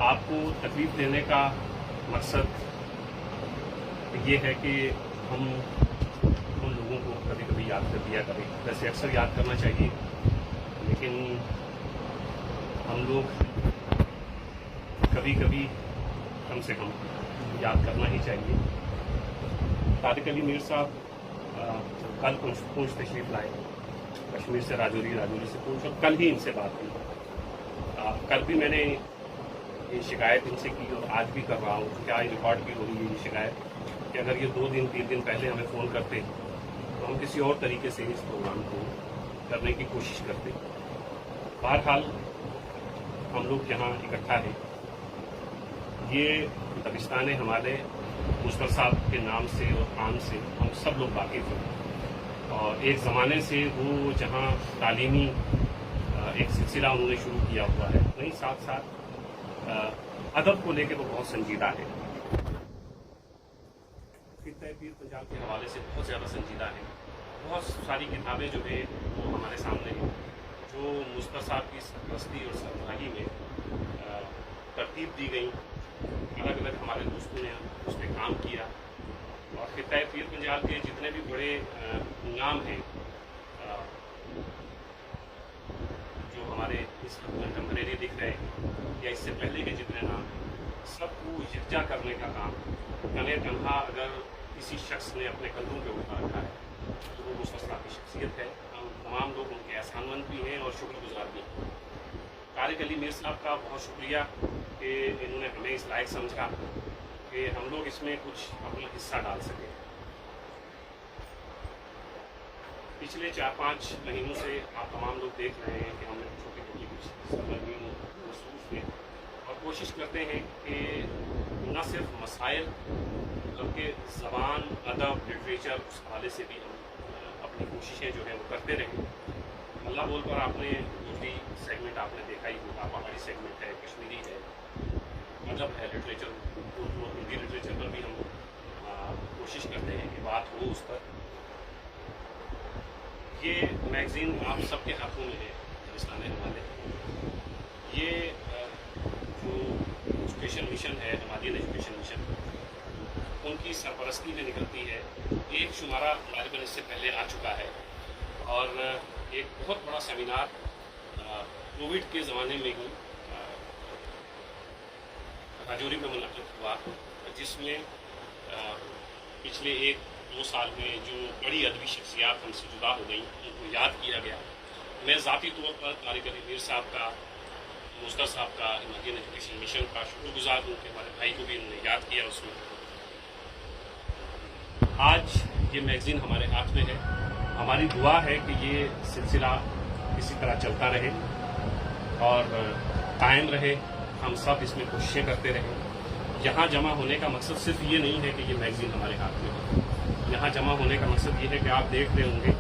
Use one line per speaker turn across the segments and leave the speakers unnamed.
आपको तकलीफ देने का मकसद ये है कि हम उन लोगों को कभी कभी याद कर दिया करें। वैसे अक्सर याद करना चाहिए, लेकिन हम लोग कभी कभी कम से कम याद करना ही चाहिए। तारिक अली मीर साहब कल पूंछ तशरीफ लाए, कश्मीर से राजौरी, राजौरी से पूंछ, और कल ही इनसे बात हुई। कल भी मैंने ये शिकायत इनसे की और आज भी कर रहा हूँ, क्या रिकॉर्ड की हो रही है ये शिकायत कि अगर ये 2 दिन 3 दिन पहले हमें फ़ोन करते तो हम किसी और तरीके से इस प्रोग्राम को करने की कोशिश करते। बहरहाल हम लोग यहाँ इकट्ठा हैं। ये दबिस्तान हमारे मुश्तर साहब के नाम से और काम से हम सब लोग वाकिफ़ हैं, और एक ज़माने से वो जहाँ तालीमी एक सिलसिला उन्होंने शुरू किया हुआ है, वहीं साथ साथ अदब को लेकर वो बहुत संजीदा है। खित्ता पीर पंजाब के हवाले से बहुत ज़्यादा संजीदा है। बहुत सारी किताबें जो है वो हमारे सामने हैं, जो मुश्तर साहब की सरपरस्ती और सरबराही में तरतीब दी गई। अलग अलग हमारे दोस्तों ने उस पर काम किया, और खित्ता पीर पंजाब के जितने भी बड़े नाम हैं जो हमारे इस कंटेम्परेरी दिख रहे हैं या इससे पहले के जितने नाम, सबको यकजा करने का काम तने तनहा अगर किसी शख्स ने अपने कंधों पे उठा रखा है तो वो मुश्तर साहब की शख्सियत है। हम तमाम लोग उनके एहसानमंद भी हैं और शुक्रगुजार भी हैं। तारिक अली मीर साहब का बहुत शुक्रिया कि इन्होंने हमें इस लायक समझा कि हम लोग इसमें कुछ अपना हिस्सा डाल सकें। पिछले 4-5 महीनों से आप तमाम लोग देख रहे हैं कि हम छोटी छोटी कुछ सरगर्मियों में मसरूफ़ हैं और कोशिश करते हैं कि न सिर्फ मसाइल बल्कि ज़बान, अदब, लिटरेचर, उस हवाले से भी हम अपनी कोशिशें जो है वो करते रहें। अल्लाह बोल पर आपने दूसरी सेगमेंट आपने देखा ही होगा, पहाड़ी सेगमेंट है, कश्मीरी है, अदब है, लिटरेचर, उर्दू और हिंदी लिटरेचर पर भी हम कोशिश करते हैं कि बात हो उस पर। ये मैगज़ीन आप सबके हाथों में है, दबिस्तान हवाले। ये जो एजुकेशन मिशन है, हिमालयन एजुकेशन मिशन, उनकी सरपरस्ती में निकलती है। एक शुमारा गालिबन इससे पहले आ चुका है, और एक बहुत बड़ा सेमिनार कोविड के ज़माने में ही राजौरी में मुनक़िद हुआ, जिसमें पिछले 1-2 साल में जो बड़ी अदबी शख्सियात हमसे जुदा हो गई उनको याद किया गया। मैं ज़ाती तौर पर तारिक अली मीर साहब का, मुश्तर साहब का, हिमालयन एजुकेशन मिशन का शुक्रगुजार हूँ कि हमारे भाई को भी उन्होंने याद किया उसमें। आज ये मैगज़ीन हमारे हाथ में है। हमारी दुआ है कि ये सिलसिला इसी तरह चलता रहे और कायम रहे, हम सब इसमें कोशिशें करते रहें। यहाँ जमा होने का मकसद सिर्फ ये नहीं है कि ये मैगज़ीन हमारे हाथ में है। यहाँ जमा होने का मकसद ये है कि आप देख रहे होंगे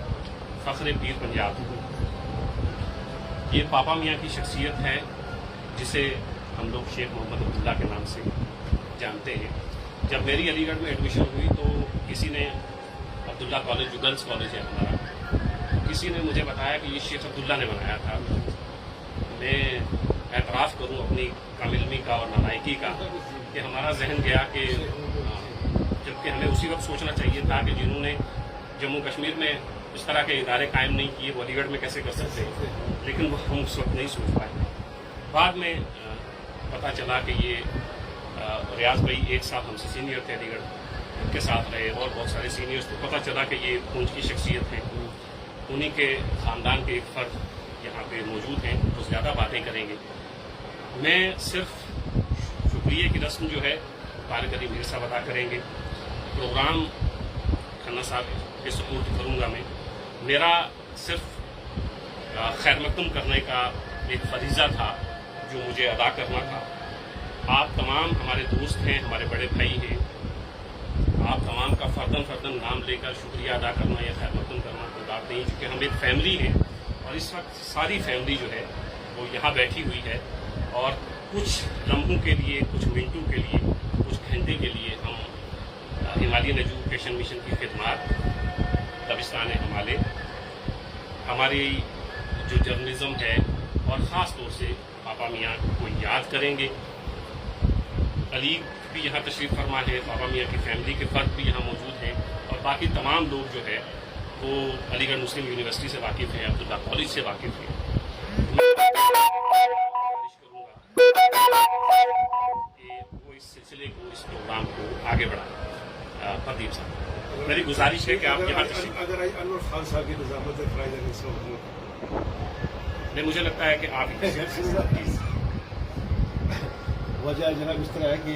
फ़ख्र पीर पंजाब, ये पापा मियाँ की शख्सियत है जिसे हम लोग शेख मोहम्मद अब्दुल्ला के नाम से जानते हैं। जब मेरी अलीगढ़ में एडमिशन हुई तो किसी ने, अब्दुल्ला कॉलेज जो गर्ल्स कॉलेज है हमारा, किसी ने मुझे बताया कि ये शेख अब्दुल्ला ने बनाया था। मैं एतराफ़ करूँ अपनी कामिलमी का और नालायकी का कि हमारा जहन गया कि जबकि हमें उसी वक्त सोचना चाहिए था कि जिन्होंने जम्मू कश्मीर में इस तरह के इदारे कायम नहीं किए वो अलीगढ़ में कैसे कर सकते हैं, लेकिन वो हम उस वक्त नहीं सोच पाए। बाद में पता चला कि ये रियाज भाई एक साथ हमसे सीनियर थे अलीगढ़, उनके साथ रहे और बहुत सारे सीनियर्स, तो पता चला कि ये पूंछ की शख्सियत हैं। उन्हीं के ख़ानदान के एक फ़र्द यहाँ पे मौजूद हैं तो ज़्यादा बातें करेंगे। मैं सिर्फ शुक्रिया की रस्म जो है तारिक अली मीर साहब अदा करेंगे। प्रोग्राम खन्ना साहब के सपोर्ट करूँगा मैं। मेरा सिर्फ खैर मकदम करने का एक फरीज़ा था जो मुझे अदा करना था। आप तमाम हमारे दोस्त हैं, हमारे बड़े भाई हैं, आप तमाम का फर्दन नाम लेकर शुक्रिया अदा करना या खैर मकदम करना कोई बात नहीं, क्योंकि हम एक फैमिली हैं और इस वक्त सारी फैमिली जो है वो यहाँ बैठी हुई है और कुछ लम्हों के लिए, कुछ मिनटों के लिए, कुछ घंटे के लिए हम हिमालयन एजुकेशन मिशन की खिदमत, दबिस्तान हमारे, हमारी जो जर्नलिज्म है और ख़ास तौर से पापा मियाँ को याद करेंगे علی بھی یہاں تشریف فرما ہے، بابا میاں کی فیملی کے فرد بھی یہاں موجود ہیں، اور باقی تمام لوگ جو ہے وہ علی گڑھ مسلم یونیورسٹی سے واقف ہیں، عبداللہ کالج سے واقف ہیں۔ گزارش کروں گا کہ وہ اس سلسلے کو، اس پروگرام کو آگے بڑھائیں۔ پردیپ صاحب، میری گزارش ہے کہ آپ یہاں تشریف،
اگر انور خان صاحب کی نظامت
نہیں، مجھے لگتا ہے کہ آپ
وجہ جناب اس طرح ہے کہ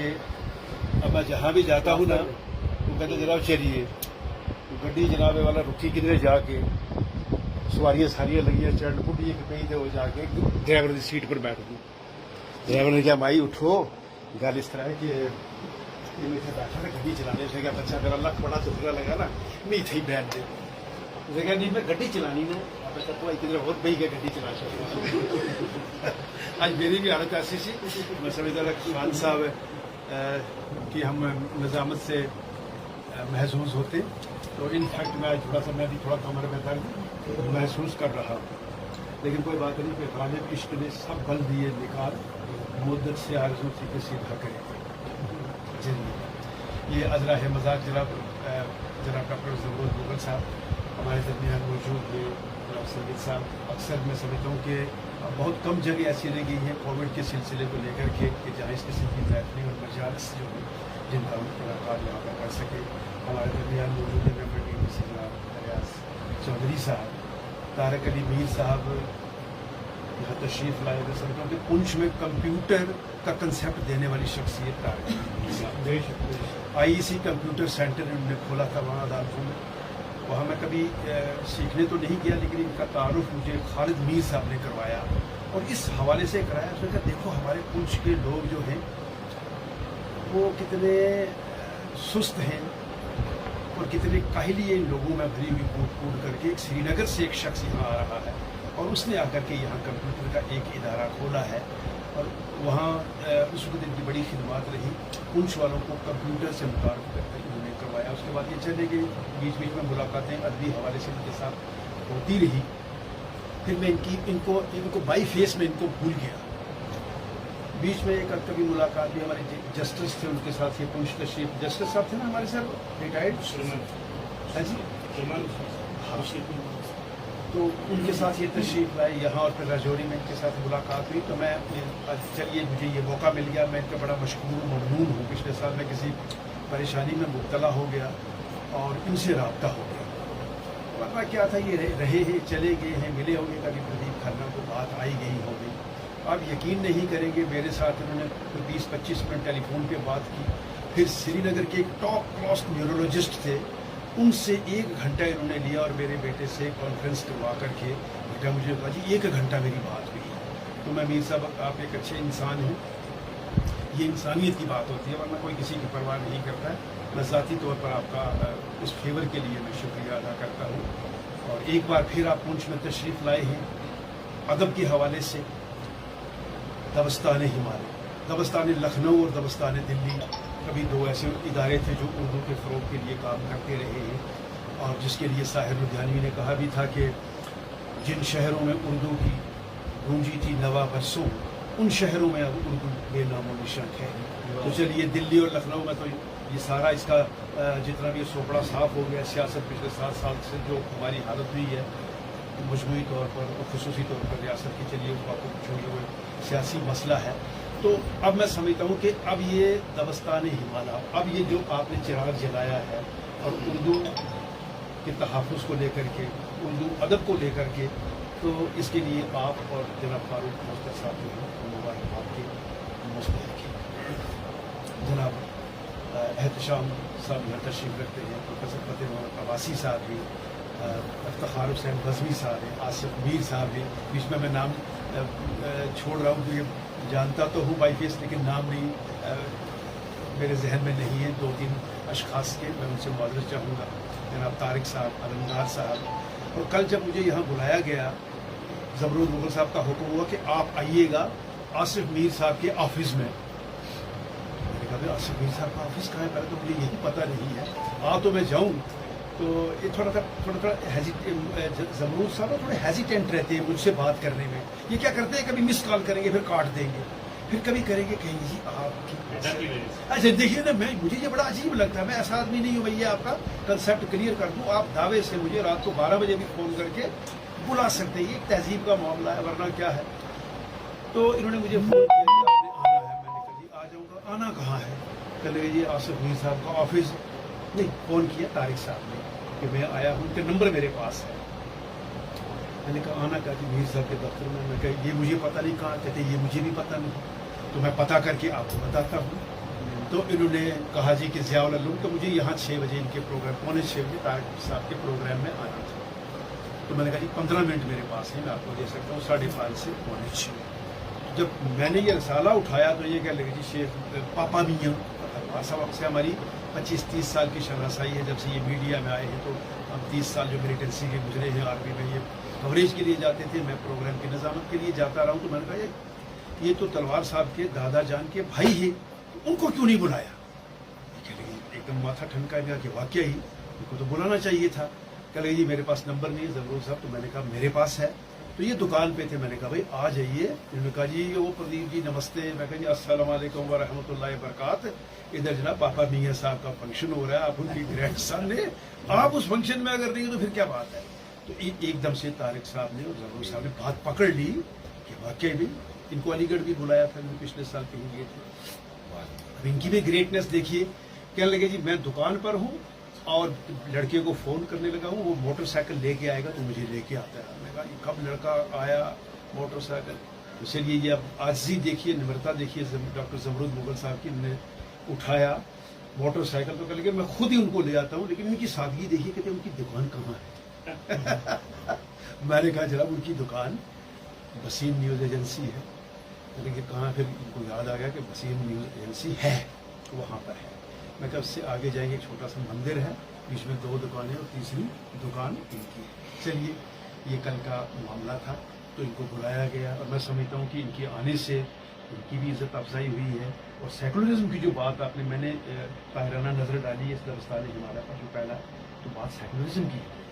اب میں جہاں بھی جاتا ہوں نا وہ کہتے جناب چلیے، گڈی جناب والا رکی کدھر جا کے سواریاں ساریاں لگی ہیں چڑھ پٹی کہیں تھے وہ جا کے ڈرائیور کی سیٹ پر بیٹھ گئی۔ ڈرائیور نے کیا مائی اٹھو، گل اس طرح ہے کہ بیٹھا نا گڈی چلانے سے کیا بچہ میرا لک بڑا دکھنا لگا نا میں اتنے ہی بیٹھ دے، اسے کہا نہیں میں گڈی چلانی نا تو کدھر اور بہی گیا گڈی چلا سکتا۔ آج میری بھی حالت ایسی سی، میں سمجھتا خان صاحب کی ہم نظامت سے محظوظ ہوتے، تو ان فیکٹ میں تھوڑا سا میں بھی تھوڑا کمر میں درد محسوس کر رہا ہوں، لیکن کوئی بات نہیں کہ غالب عشق نے سب بل دیے نکال، مدت سے آرزو تھی کہ سیدھا کرے زندگی۔ یہ ازرا ہے مذاق جناب ڈاکٹر ضرورت مغل صاحب ہمارے درمیان موجود ہیں، جناب سید صاحب۔ اکثر میں سمجھتا ہوں کہ بہت کم جگہ ایسی رہ گئی ہیں کووڈ کے سلسلے کو لے کر کے کہ جہاں اس قسم کی محفلیں اور مجالس جو ہیں جن کا ملاقات یہاں پر کر سکے۔ ہمارے درمیان موجود ہیں ممبر ٹی سی جناب ریاض چودھری صاحب، طارق علی میر صاحب یہاں تشریف لائے ہوئے، سمجھتا ہوں کہ پنچ میں کمپیوٹر کا کنسیپٹ دینے والی شخصیت طارق علی صاحب۔ آئی ای سی کمپیوٹر سینٹر انہوں نے کھولا تھا وہاں عدالتوں میں، وہاں میں کبھی سیکھنے تو نہیں گیا لیکن ان کا تعارف مجھے خالد میر صاحب نے کروایا، اور اس حوالے سے کرایا۔ اس نے کہا دیکھو ہمارے پنچ کے لوگ جو ہیں وہ کتنے سست ہیں اور کتنے کاہلی ان لوگوں میں بھری ہوئی کوٹ کوٹ کر کے۔ ایک سری نگر سے ایک شخص یہاں آ رہا ہے اور اس نے آ کر کے یہاں کمپیوٹر کا ایک ادارہ کھولا ہے، اور وہاں اس وقت ان کی بڑی خدمات رہی، پنچ والوں کو کمپیوٹر سے متعارف کرتے انہوں نے کروایا۔ اس کے بعد یہ چلے گئے، بیچ بیچ میں ملاقاتیں ادبی حوالے سے ان کے ساتھ ہوتی رہی، پھر میں ان کو بائی فیس میں ان کو بھول گیا۔ بیچ میں ایک کبھی ملاقات بھی ہمارے جسٹس تھے ان کے ساتھ، یہ پنچ تشریف جسٹس صاحب تھے نا ہمارے ساتھ ریٹائرڈ جی، تو ان کے ساتھ یہ تشریف لائے یہاں، اور پھر راجوری میں ان کے ساتھ ملاقات ہوئی، تو میں چلیے مجھے یہ موقع مل گیا، میں ان کا بڑا مشکور ممنون ہوں۔ پچھلے سال میں کسی پریشانی میں مبتلا ہو گیا اور ان سے رابطہ ہو گیا، ورنہ کیا تھا یہ رہے ہیں چلے گئے ہیں، ملے ہوں گے کبھی پردیپ کھنہ کو بات آئی گئی ہوگی۔ آپ یقین نہیں کریں گے میرے ساتھ انہوں نے 20-25 منٹ ٹیلی فون پہ بات کی، پھر سری نگر کے ایک ٹاپ کلاس نیورولوجسٹ تھے ان سے 1 گھنٹہ انہوں نے لیا، اور میرے بیٹے سے کانفرنس کروا کر کے بیٹا مجھے کہا جی 1 گھنٹہ میری بات ہوئی۔ تو میں میر صاحب آپ ایک اچھے انسان ہیں، یہ انسانیت کی بات ہوتی ہے، ورنہ کوئی کسی کی پرواہ نہیں کرتا ہے۔ میں ذاتی طور پر آپ کا اس فیور کے لیے میں شکریہ ادا کرتا ہوں، اور ایک بار پھر آپ پونچھ میں تشریف لائے ہیں ادب کے حوالے سے۔ دبستان ہمالیہ، دبستان لکھنؤ اور دبستان دلی، کبھی 2 ایسے ادارے تھے جو اردو کے فروغ کے لیے کام کرتے رہے ہیں، اور جس کے لیے ساحر لدھیانوی نے کہا بھی تھا کہ جن شہروں میں اردو کی گونجی تھی نوا برسوں، ان شہروں میں اب اردو بے نام و نشان ہے۔ تو چلیے دلی اور لکھنؤ میں تو یہ سارا اس کا جتنا بھی سوپڑا صاف ہو گیا۔ سیاست پچھلے 7 سال سے جو ہماری حالت ہوئی ہے مجموعی طور پر اور خصوصی طور پر ریاست کی، چلیے اس بات کو چھوڑیے، وہ سیاسی مسئلہ ہے۔ تو اب میں سمجھتا ہوں کہ اب یہ دبستان ہمالیہ، اب یہ جو آپ نے چراغ جلایا ہے، اور اردو کے تحفظ کو لے کر کے، اردو ادب کو لے کر کے، تو اس کے لیے آپ اور جناب فاروق مستر صاحب جو ہیں مبارکباد کے مستحق ہیں۔ جناب احتشام صاحب یہاں تشریف رکھتے ہیں، پروفیسر فتح محمد عباسی صاحب بھی، افتخار حسین بزمی صاحب ہیں، آصف میر صاحب ہیں۔ بیچ میں نام چھوڑ رہا ہوں کیونکہ جانتا تو ہوں بائی فیس، لیکن نام نہیں میرے ذہن میں نہیں ہے 2-3 اشخاص کے، میں ان سے معذرت چاہوں گا۔ جناب طارق صاحب، علمدار صاحب، اور کل جب مجھے یہاں بلایا گیا، ضرور مغل صاحب کا حکم ہوا کہ آپ آئیے گا آصف میر صاحب کے آفس میں۔ میں نے کہا آصف میر صاحب کا آفس کہاں ہے، پہلے تو مجھے یہی پتہ نہیں ہے، تو میں جاؤں۔ تو یہ تھوڑا ضرور صاحب تھوڑے ہیزیٹینٹ رہتے ہیں مجھ سے بات کرنے میں، یہ کیا کرتے ہیں کبھی مس کال کریں گے پھر کاٹ دیں گے، फिर कभी करेंगे कहेंगे जी आपकी
डर की वजह से।
अच्छा देखिए ना, मुझे ये बड़ा अजीब लगता है, मैं ऐसा आदमी नहीं हूँ भैया आपका कंसेप्ट क्लियर कर दूँ, आप दावे से मुझे रात को 12 बजे भी फोन करके बुला सकते हैं, ये एक तहजीब का मामला है, वरना क्या है। तो इन्होंने मुझे फोन किया कि आपने आना है, मैंने कहा जी आ जाऊँगा। आना कहाँ है? कह लगे जी आसिफ मीर साहब का ऑफिस नहीं, फोन किया तारिक साहब ने कि मैं आया हूँ, उनके नंबर मेरे पास है। मैंने कहा आना क्या जी? मीर साहब के दफ्तर में। मैं कहा ये मुझे पता नहीं कहाँ, कहते ये मुझे भी पता नहीं, तो मैं पता करके आपको बताता हूँ। तो इन्होंने कहा जी कि ज़ियाउल उलूम कि मुझे यहाँ 6 बजे इनके प्रोग्राम, 6:45 बजे तारिक साहब के प्रोग्राम में आना था। तो मैंने कहा जी 15 मिनट मेरे पास है, मैं आपको दे सकता हूँ 5:30 से 5:45। जब मैंने ये रसाला उठाया तो ये क्या लगे जी शेख पापा मियाँ साहब से हमारी 25-30 साल की शनासाई है, जब से ये मीडिया में आए हैं। तो अब 30 साल जो मिलिटेंसी के गुजरे हैं, आर्मी में ये कवरेज के लिए जाते थे, मैं प्रोग्राम की निजामत के लिए जाता रहा हूँ। तो मैंने कहा ये तो तलवार साहब के दादा जान के भाई है, तो उनको क्यों नहीं बुलाया? एकदम माथा ठनका गया कि वाकई ही उनको तो बुलाना चाहिए था। कह लगे जी मेरे पास नंबर नहीं है जमरूद साहब। तो मैंने कहा मेरे पास है। तो ये दुकान पे थे, मैंने कहा भाई आ जाइए। इन्होंने कहा जी वो प्रदीप जी नमस्ते। मैं कहा जी अस्सलाम वालेकुम व रहमतुल्लाहि व बरकात। इधर जनाब पापा मियाँ साहब का फंक्शन हो रहा है, आप उनकी ग्रैंड सन है, आप उस फंक्शन में अगर नहीं हो तो फिर क्या बात है। तो एकदम से तारिक साहब ने और जमरूद साहब ने बात पकड़ ली कि वाकई भी इनको अलीगढ़ भी बुलाया था, इनको पिछले साल कहीं गए थे। अब इनकी भी ग्रेटनेस देखिए। कहने लगे जी मैं दुकान पर हूँ और लड़के को फ़ोन करने लगा हूँ, वो मोटरसाइकिल लेके आएगा तो मुझे लेके आता है। मैंने कहा कब लड़का आया मोटरसाइकिल? तो चलिए ये अब आजी देखिए, निम्रता देखिए डॉक्टर जमरूद मुगल साहब की। ने उठाया मोटरसाइकिल तो कह लगे मैं खुद ही उनको ले आता हूँ, लेकिन इनकी सादगी देखिए, कहते उनकी दुकान कहाँ है? मैंने कहा जनाब उनकी दुकान वसीम न्यूज़ एजेंसी है। लेकिन कहाँ? फिर इनको याद आ गया कि वसीम न्यूज़ एजेंसी है, तो वहाँ पर है। मैं कहा उससे आगे जाएंगे, एक छोटा सा मंदिर है, बीच में 2 दुकानें और तीसरी दुकान इनकी है। चलिए ये कल का मामला था, तो इनको बुलाया गया और मैं समझता हूँ कि इनके आने से इनकी भी इज्जत अफजाई हुई है। और सेकुलरिज्म की जो बात आपने मैंने ताहिराना नज़र डाली है इस दरस्तान हिमालय पर जो पहला, तो बात सेकुलरिज्म की है।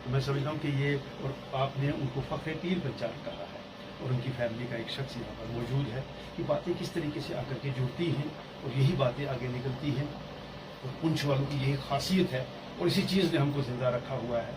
तो मैं समझता हूँ कि ये, और आपने उनको फ़ख्र पीर पंचाल कहा है और उनकी फैमिली का एक शख्स यहाँ पर मौजूद है कि बातें किस तरीके से आकर के जुड़ती हैं और यही बातें आगे निकलती हैं। और पुंछ वालों की यही खासियत है और इसी चीज़ ने हमको ज़िंदा रखा हुआ है।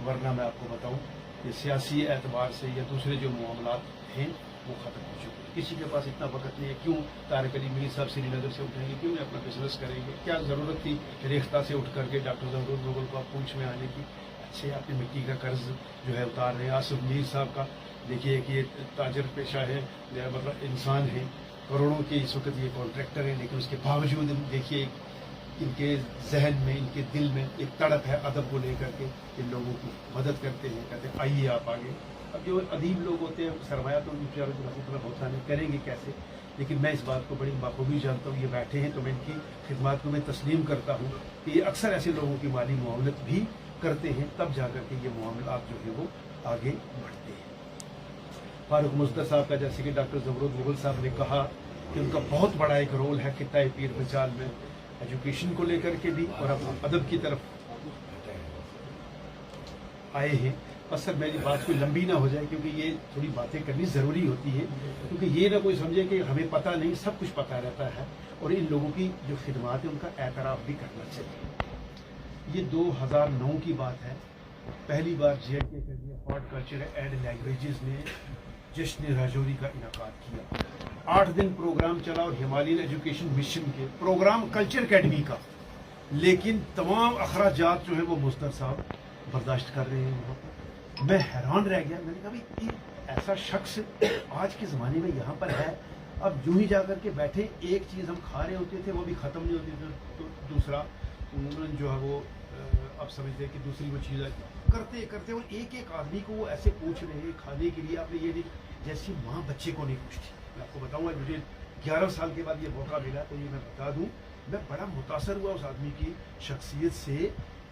वरना मैं आपको बताऊं कि सियासी एतबार से या दूसरे जो मामलात हैं वो ख़त्म हो चुके हैं। किसी के पास इतना वक्त नहीं है। क्यों तारिक अली मीर साहब श्रीनगर से उठेंगे? क्यों नहीं अपना बिजनेस करेंगे? क्या ज़रूरत थी रेख्ता से उठ करके डॉक्टर जमरूद मुगल को पूंछ में आने की? अच्छे अपनी मिट्टी का कर्ज जो है उतार रहे हैं। आसिफ मीर साहब का देखिए कि ये ताजर पेशा है, मतलब इंसान है, करोड़ों के इस वक्त ये कॉन्ट्रैक्टर है, लेकिन उसके बावजूद देखिए इनके जहन में, इनके दिल में एक तड़प है अदब को लेकर के। इन लोगों की मदद करते हैं, कहते हैं आइए आप आगे। अब जो अदीब लोग होते हैं सरमाया तो उनके तरफ होता नहीं, करेंगे कैसे? लेकिन मैं इस बात को बड़ी बखूबी जानता हूँ। ये बैठे हैं तो मैं इनकी खिदमत को मैं तस्लीम करता हूँ कि ये अक्सर ऐसे लोगों की माली मुआवनत भी करते हैं, तब जाकर के ये मामलात जो है वो आगे बढ़ते हैं। फारूक मुस्तफा साहब का, जैसे कि डॉक्टर जमरूद मुगल साहब ने कहा कि उनका बहुत बड़ा एक रोल है खित्ता पीर पंचाल में, एजुकेशन को लेकर के भी और अब अदब की तरफ आए हैं। बस सर मेरी बात कोई लंबी ना हो जाए, क्योंकि ये थोड़ी बातें करनी ज़रूरी होती है, क्योंकि ये ना कोई समझे कि हमें पता नहीं, सब कुछ पता रहता है। और इन लोगों की जो खिदमात है उनका एतराफ़ भी करना चाहिए। ये 2009 की बात है, पहली बार JNK के लिए हॉर्टिकल्चर एंड लैंग्वेजेस ने जश्न राजौरी का इनेकाद किया। 8 दिन प्रोग्राम चला और हिमालयन एजुकेशन मिशन के प्रोग्राम कल्चर अकेडमी का, लेकिन तमाम अखराजात जो है वो मुस्तफा साहब बर्दाश्त कर रहे हैं वहाँ पर। मैं हैरान रह गया। मैंने कहा भाई ये ऐसा शख्स आज के ज़माने में यहाँ पर है, अब यूं ही जा कर के बैठे, एक चीज़ हम खा रहे होते थे वो भी ख़त्म नहीं होती थी, तो दूसरा जो है वो अब समझते हैं कि दूसरी वो चीज़ करते करते और एक एक आदमी को वो ऐसे पूछ रहे हैं खाने के लिए। आपने ये नहीं, जैसी माँ बच्चे को नहीं पूछती। मैं आपको बताऊँगा, मुझे 11 साल के बाद ये मौका मिला तो ये मैं बता दूँ, मैं बड़ा मुतासर हुआ उस आदमी की शख्सियत से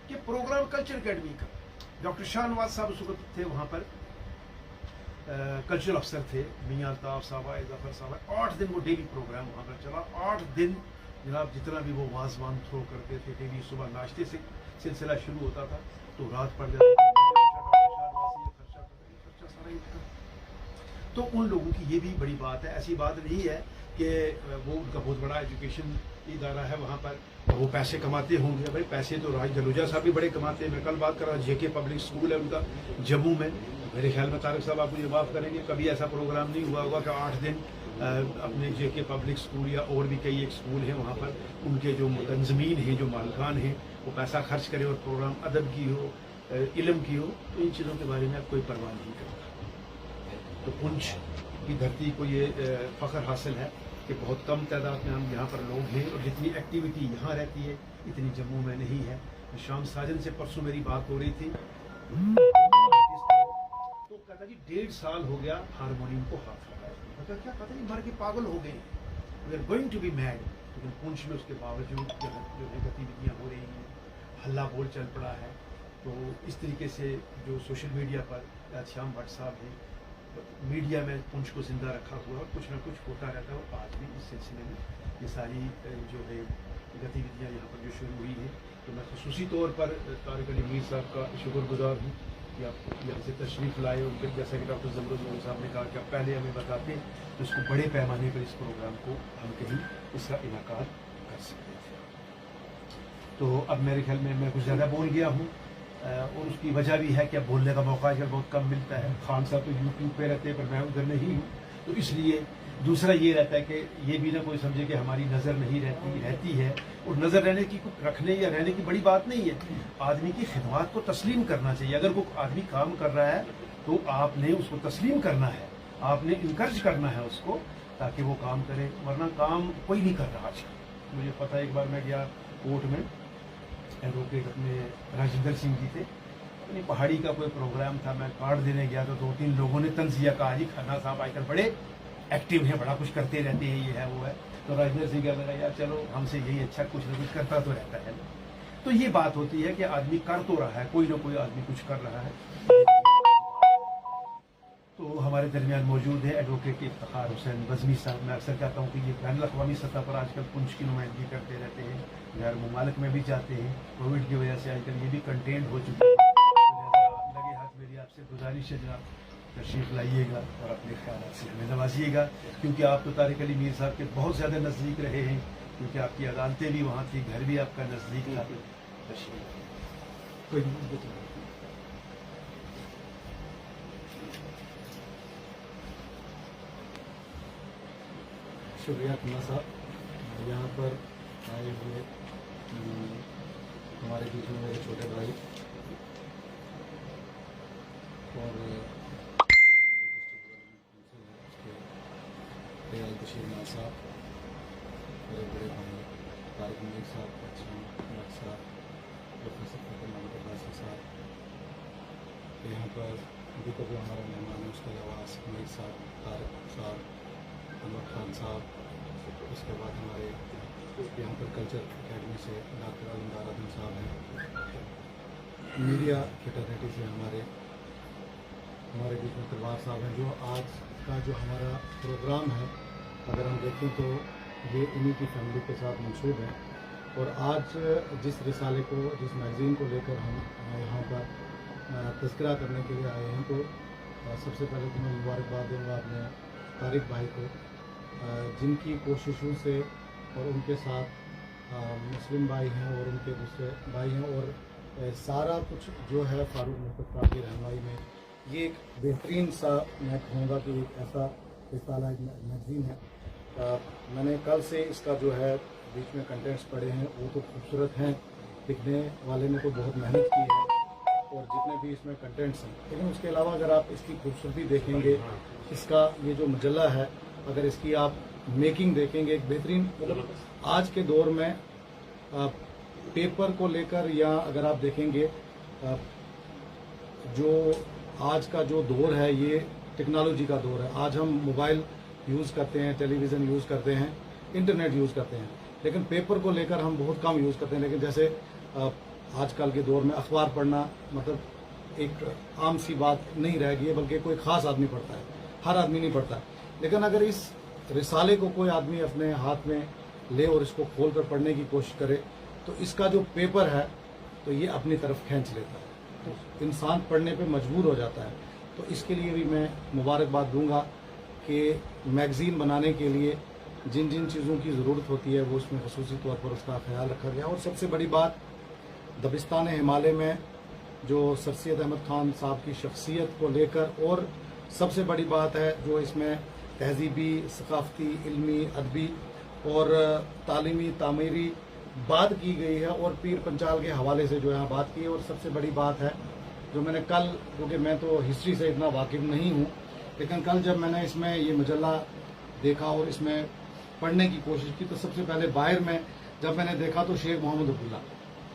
कि प्रोग्राम कल्चर अकेडमी का डॉक्टर शाहनवाज साहब उस वक्त थे वहाँ पर, कल्चरल अफसर थे, मियाँ अल्ताफ साहब, जफर साहब। 8 दिन वो डेली प्रोग्राम वहाँ पर चला। 8 दिन जनाब जितना भी वो वाजवान थ्रो करते थे, डेली सुबह नाश्ते से सिलसिला शुरू होता था तो रात पड़ जाती थी। तो उन लोगों की ये भी बड़ी बात है, ऐसी बात नहीं है कि वो उनका बहुत बड़ा एजुकेशन इदारा है वहाँ पर, वो पैसे कमाते होंगे। भाई पैसे तो राज जलूजा साहब भी बड़े कमाते हैं। मैं कल बात कर रहा जेके पब्लिक स्कूल है उनका जम्मू में। मेरे ख्याल में तारक साहब आप मुझे माफ़ करेंगे, कभी ऐसा प्रोग्राम नहीं हुआ होगा कि 8 दिन अपने जेके पब्लिक स्कूल या और भी कई एक स्कूल हैं वहाँ पर उनके जो मुतंज़मीन हैं, जो मालिकान हैं, वो पैसा खर्च करें और प्रोग्राम अदब की हो, इल्म की हो। तो इन चीज़ों के बारे में अब कोई परवाह नहीं करता। तो पुंछ की धरती को ये फ़ख्र हासिल है कि बहुत कम तादाद में हम यहाँ पर लोग हैं और जितनी एक्टिविटी यहाँ रहती है इतनी जम्मू में नहीं है। शाम साजन से परसों मेरी बात हो रही थी, तो कहता जी 1.5 साल हो गया हारमोनियम को हाथ लगाए। मतलब क्या कहता जी मर के पागल हो गए, we are going to be mad. लेकिन पुंछ में उसके बावजूद जो है गतिविधियाँ हो रही हैं, हल्ला बोल चल पड़ा है। तो इस तरीके से जो सोशल मीडिया पर श्याम भट्ट साहब हैं, मीडिया में पुंछ को जिंदा रखा हुआ और कुछ ना कुछ होता रहता है। और आज भी इस सिलसिले में ये सारी जो है गतिविधियाँ यहाँ पर जो शुरू हुई है, तो मैं खसूसी तौर पर तारिक अली मीर साहब का शुक्रगुजार हूँ कि आप यहाँ से तशरीफ़ लाए। और फिर जैसा कि डॉक्टर ज़मरुल मोहन साहब ने कहा कि आप पहले हमें बताते तो इसको बड़े पैमाने पर इस प्रोग्राम को हम कहीं इसका इनकाद कर सकते थे। तो अब मेरे ख्याल में मैं कुछ ज़्यादा बोल गया हूँ और उसकी वजह भी है कि अब बोलने का मौका आजकल बहुत कम मिलता है। खान साहब तो यूट्यूब पे रहते हैं पर मैं उधर नहीं हूँ, तो इसलिए दूसरा ये रहता है कि ये भी ना कोई समझे कि हमारी नज़र नहीं रहती है। और नज़र रहने की रखने या रहने की बड़ी बात नहीं है, आदमी की खिदमत को तस्लीम करना चाहिए। अगर कोई आदमी काम कर रहा है तो आपने उसको तस्लीम करना है, आपने इनकरेज करना है उसको ताकि वो काम करे, वरना काम कोई नहीं कर रहा आजकल। मुझे पता है एक बार मैं गया कोर्ट में, एडवोकेट अपने राजेंद्र सिंह जी थे, अपनी पहाड़ी का कोई प्रोग्राम था, मैं कार्ड देने गया तो 2-3 लोगों ने तंजिया कहा जी खन्ना साहब आजकल बड़े एक्टिव हैं, बड़ा कुछ करते रहते हैं, ये है वो है। तो राजेंद्र सिंह कहने लगा यार चलो हमसे यही अच्छा, कुछ ना कुछ करता तो रहता है। तो ये बात होती है कि आदमी कर तो रहा है, कोई ना कोई आदमी कुछ कर रहा है। तो हमारे दरमियान मौजूद है एडवोकेट इफ्तिखार हुसैन बज़मी साहब। मैं अक्सर कहता हूँ कि ये बैनुल अक़वामी सतह पर आजकल पुंछ की नुमाइंदगी करते रहते हैं, गैर ममालिक में भी जाते हैं। कोविड की वजह से आजकल ये भी कंटेंट हो चुके हैं। तो लगे हाथ मेरी आपसे गुजारिश है जनाब तशरीफ़ लाइएगा और अपने ख्याल से हमें नवाजिएगा, क्योंकि आप तो तारिक अली मीर साहब के बहुत ज़्यादा नज़दीक रहे हैं, क्योंकि आपकी अदालतें भी वहाँ थी, घर भी आपका नज़दीक था। कोई
शुक्रिया खन्ना साहब, यहाँ पर आए हुए हमारे बीच में मेरे छोटे भाई और बशीर साहब, मेरे बड़े भाई तारिक मीर साहब, भट्ट साहब, प्रोफेसर फतेह मोहम्मद अब्बासी साहब, यहाँ पर अभी तो जो हमारा मेहमान है उसके अलावा आसिफ मीर साहब, तारिक साहब, अनवर खान साहब, उसके बाद हमारे यहाँ पर कल्चर एकेडमी से डॉक्टर अलमदार आदम साहब हैं, मीडिया फ्रेटर्निटी से हमारे बीच में तलवार साहब हैं। जो आज का जो हमारा प्रोग्राम है अगर हम देखें तो ये इन्हीं की फैमिली के साथ मंसूब है। और आज जिस रिसाले को, जिस मैगज़ीन को लेकर हम यहाँ पर तज़किरा करने के लिए आए हैं, तो सबसे पहले तो मैं मुबारकबाद दूँगा अपने तारिक भाई को, जिनकी कोशिशों से और उनके साथ मुस्लिम भाई हैं और उनके दूसरे भाई हैं और सारा कुछ जो है फारूक मुस्तफा की रहनुमाई में ये एक बेहतरीन सा मैं कहूँगा कि एक ऐसा रिसाला मैगज़ीन है। मैंने कल से इसका जो है बीच में कंटेंट्स पढ़े हैं, वो तो खूबसूरत हैं, लिखने वाले ने तो बहुत मेहनत की है और जितने भी इसमें कंटेंट्स हैं, लेकिन उसके अलावा अगर आप इसकी खूबसूरती देखेंगे, इसका ये जो मजल्ला है, अगर इसकी आप मेकिंग देखेंगे, एक बेहतरीन, मतलब आज के दौर में पेपर को लेकर, या अगर आप देखेंगे जो आज का जो दौर है ये टेक्नोलॉजी का दौर है। आज हम मोबाइल यूज़ करते हैं, टेलीविज़न यूज़ करते हैं, इंटरनेट यूज़ करते हैं, लेकिन पेपर को लेकर हम बहुत कम यूज़ करते हैं। लेकिन जैसे आजकल के दौर में अखबार पढ़ना मतलब एक आम सी बात नहीं रह गई है, बल्कि कोई ख़ास आदमी पढ़ता है, हर आदमी नहीं पढ़ता। लेकिन अगर इस रिसाले को कोई आदमी अपने हाथ में ले और इसको खोल कर पढ़ने की कोशिश करे तो इसका जो पेपर है तो ये अपनी तरफ खींच लेता है, तो इंसान पढ़ने पे मजबूर हो जाता है। तो इसके लिए भी मैं मुबारकबाद दूंगा कि मैगज़ीन बनाने के लिए जिन जिन चीज़ों की ज़रूरत होती है वो उसमें ख़ुसूसी तौर पर उसका ख्याल रखा गया। और सबसे बड़ी बात, दबिस्तान हिमालय में जो सर सैयद अहमद खान साहब की शख्सियत को लेकर, और सबसे बड़ी बात है जो इसमें तहजीबी, सकाफ़ती, इल्मी, अदबी और तालीमी तामीरी बात की गई है, और पीर पंचाल के हवाले से जो है बात की है। और सबसे बड़ी बात है जो मैंने कल, क्योंकि मैं तो हिस्ट्री से इतना वाकिफ़ नहीं हूँ, लेकिन कल जब मैंने इसमें ये मजल्ला देखा और इसमें पढ़ने की कोशिश की, तो सबसे पहले बाहर में जब मैंने देखा तो शेख मोहम्मद अब्दुल्ला,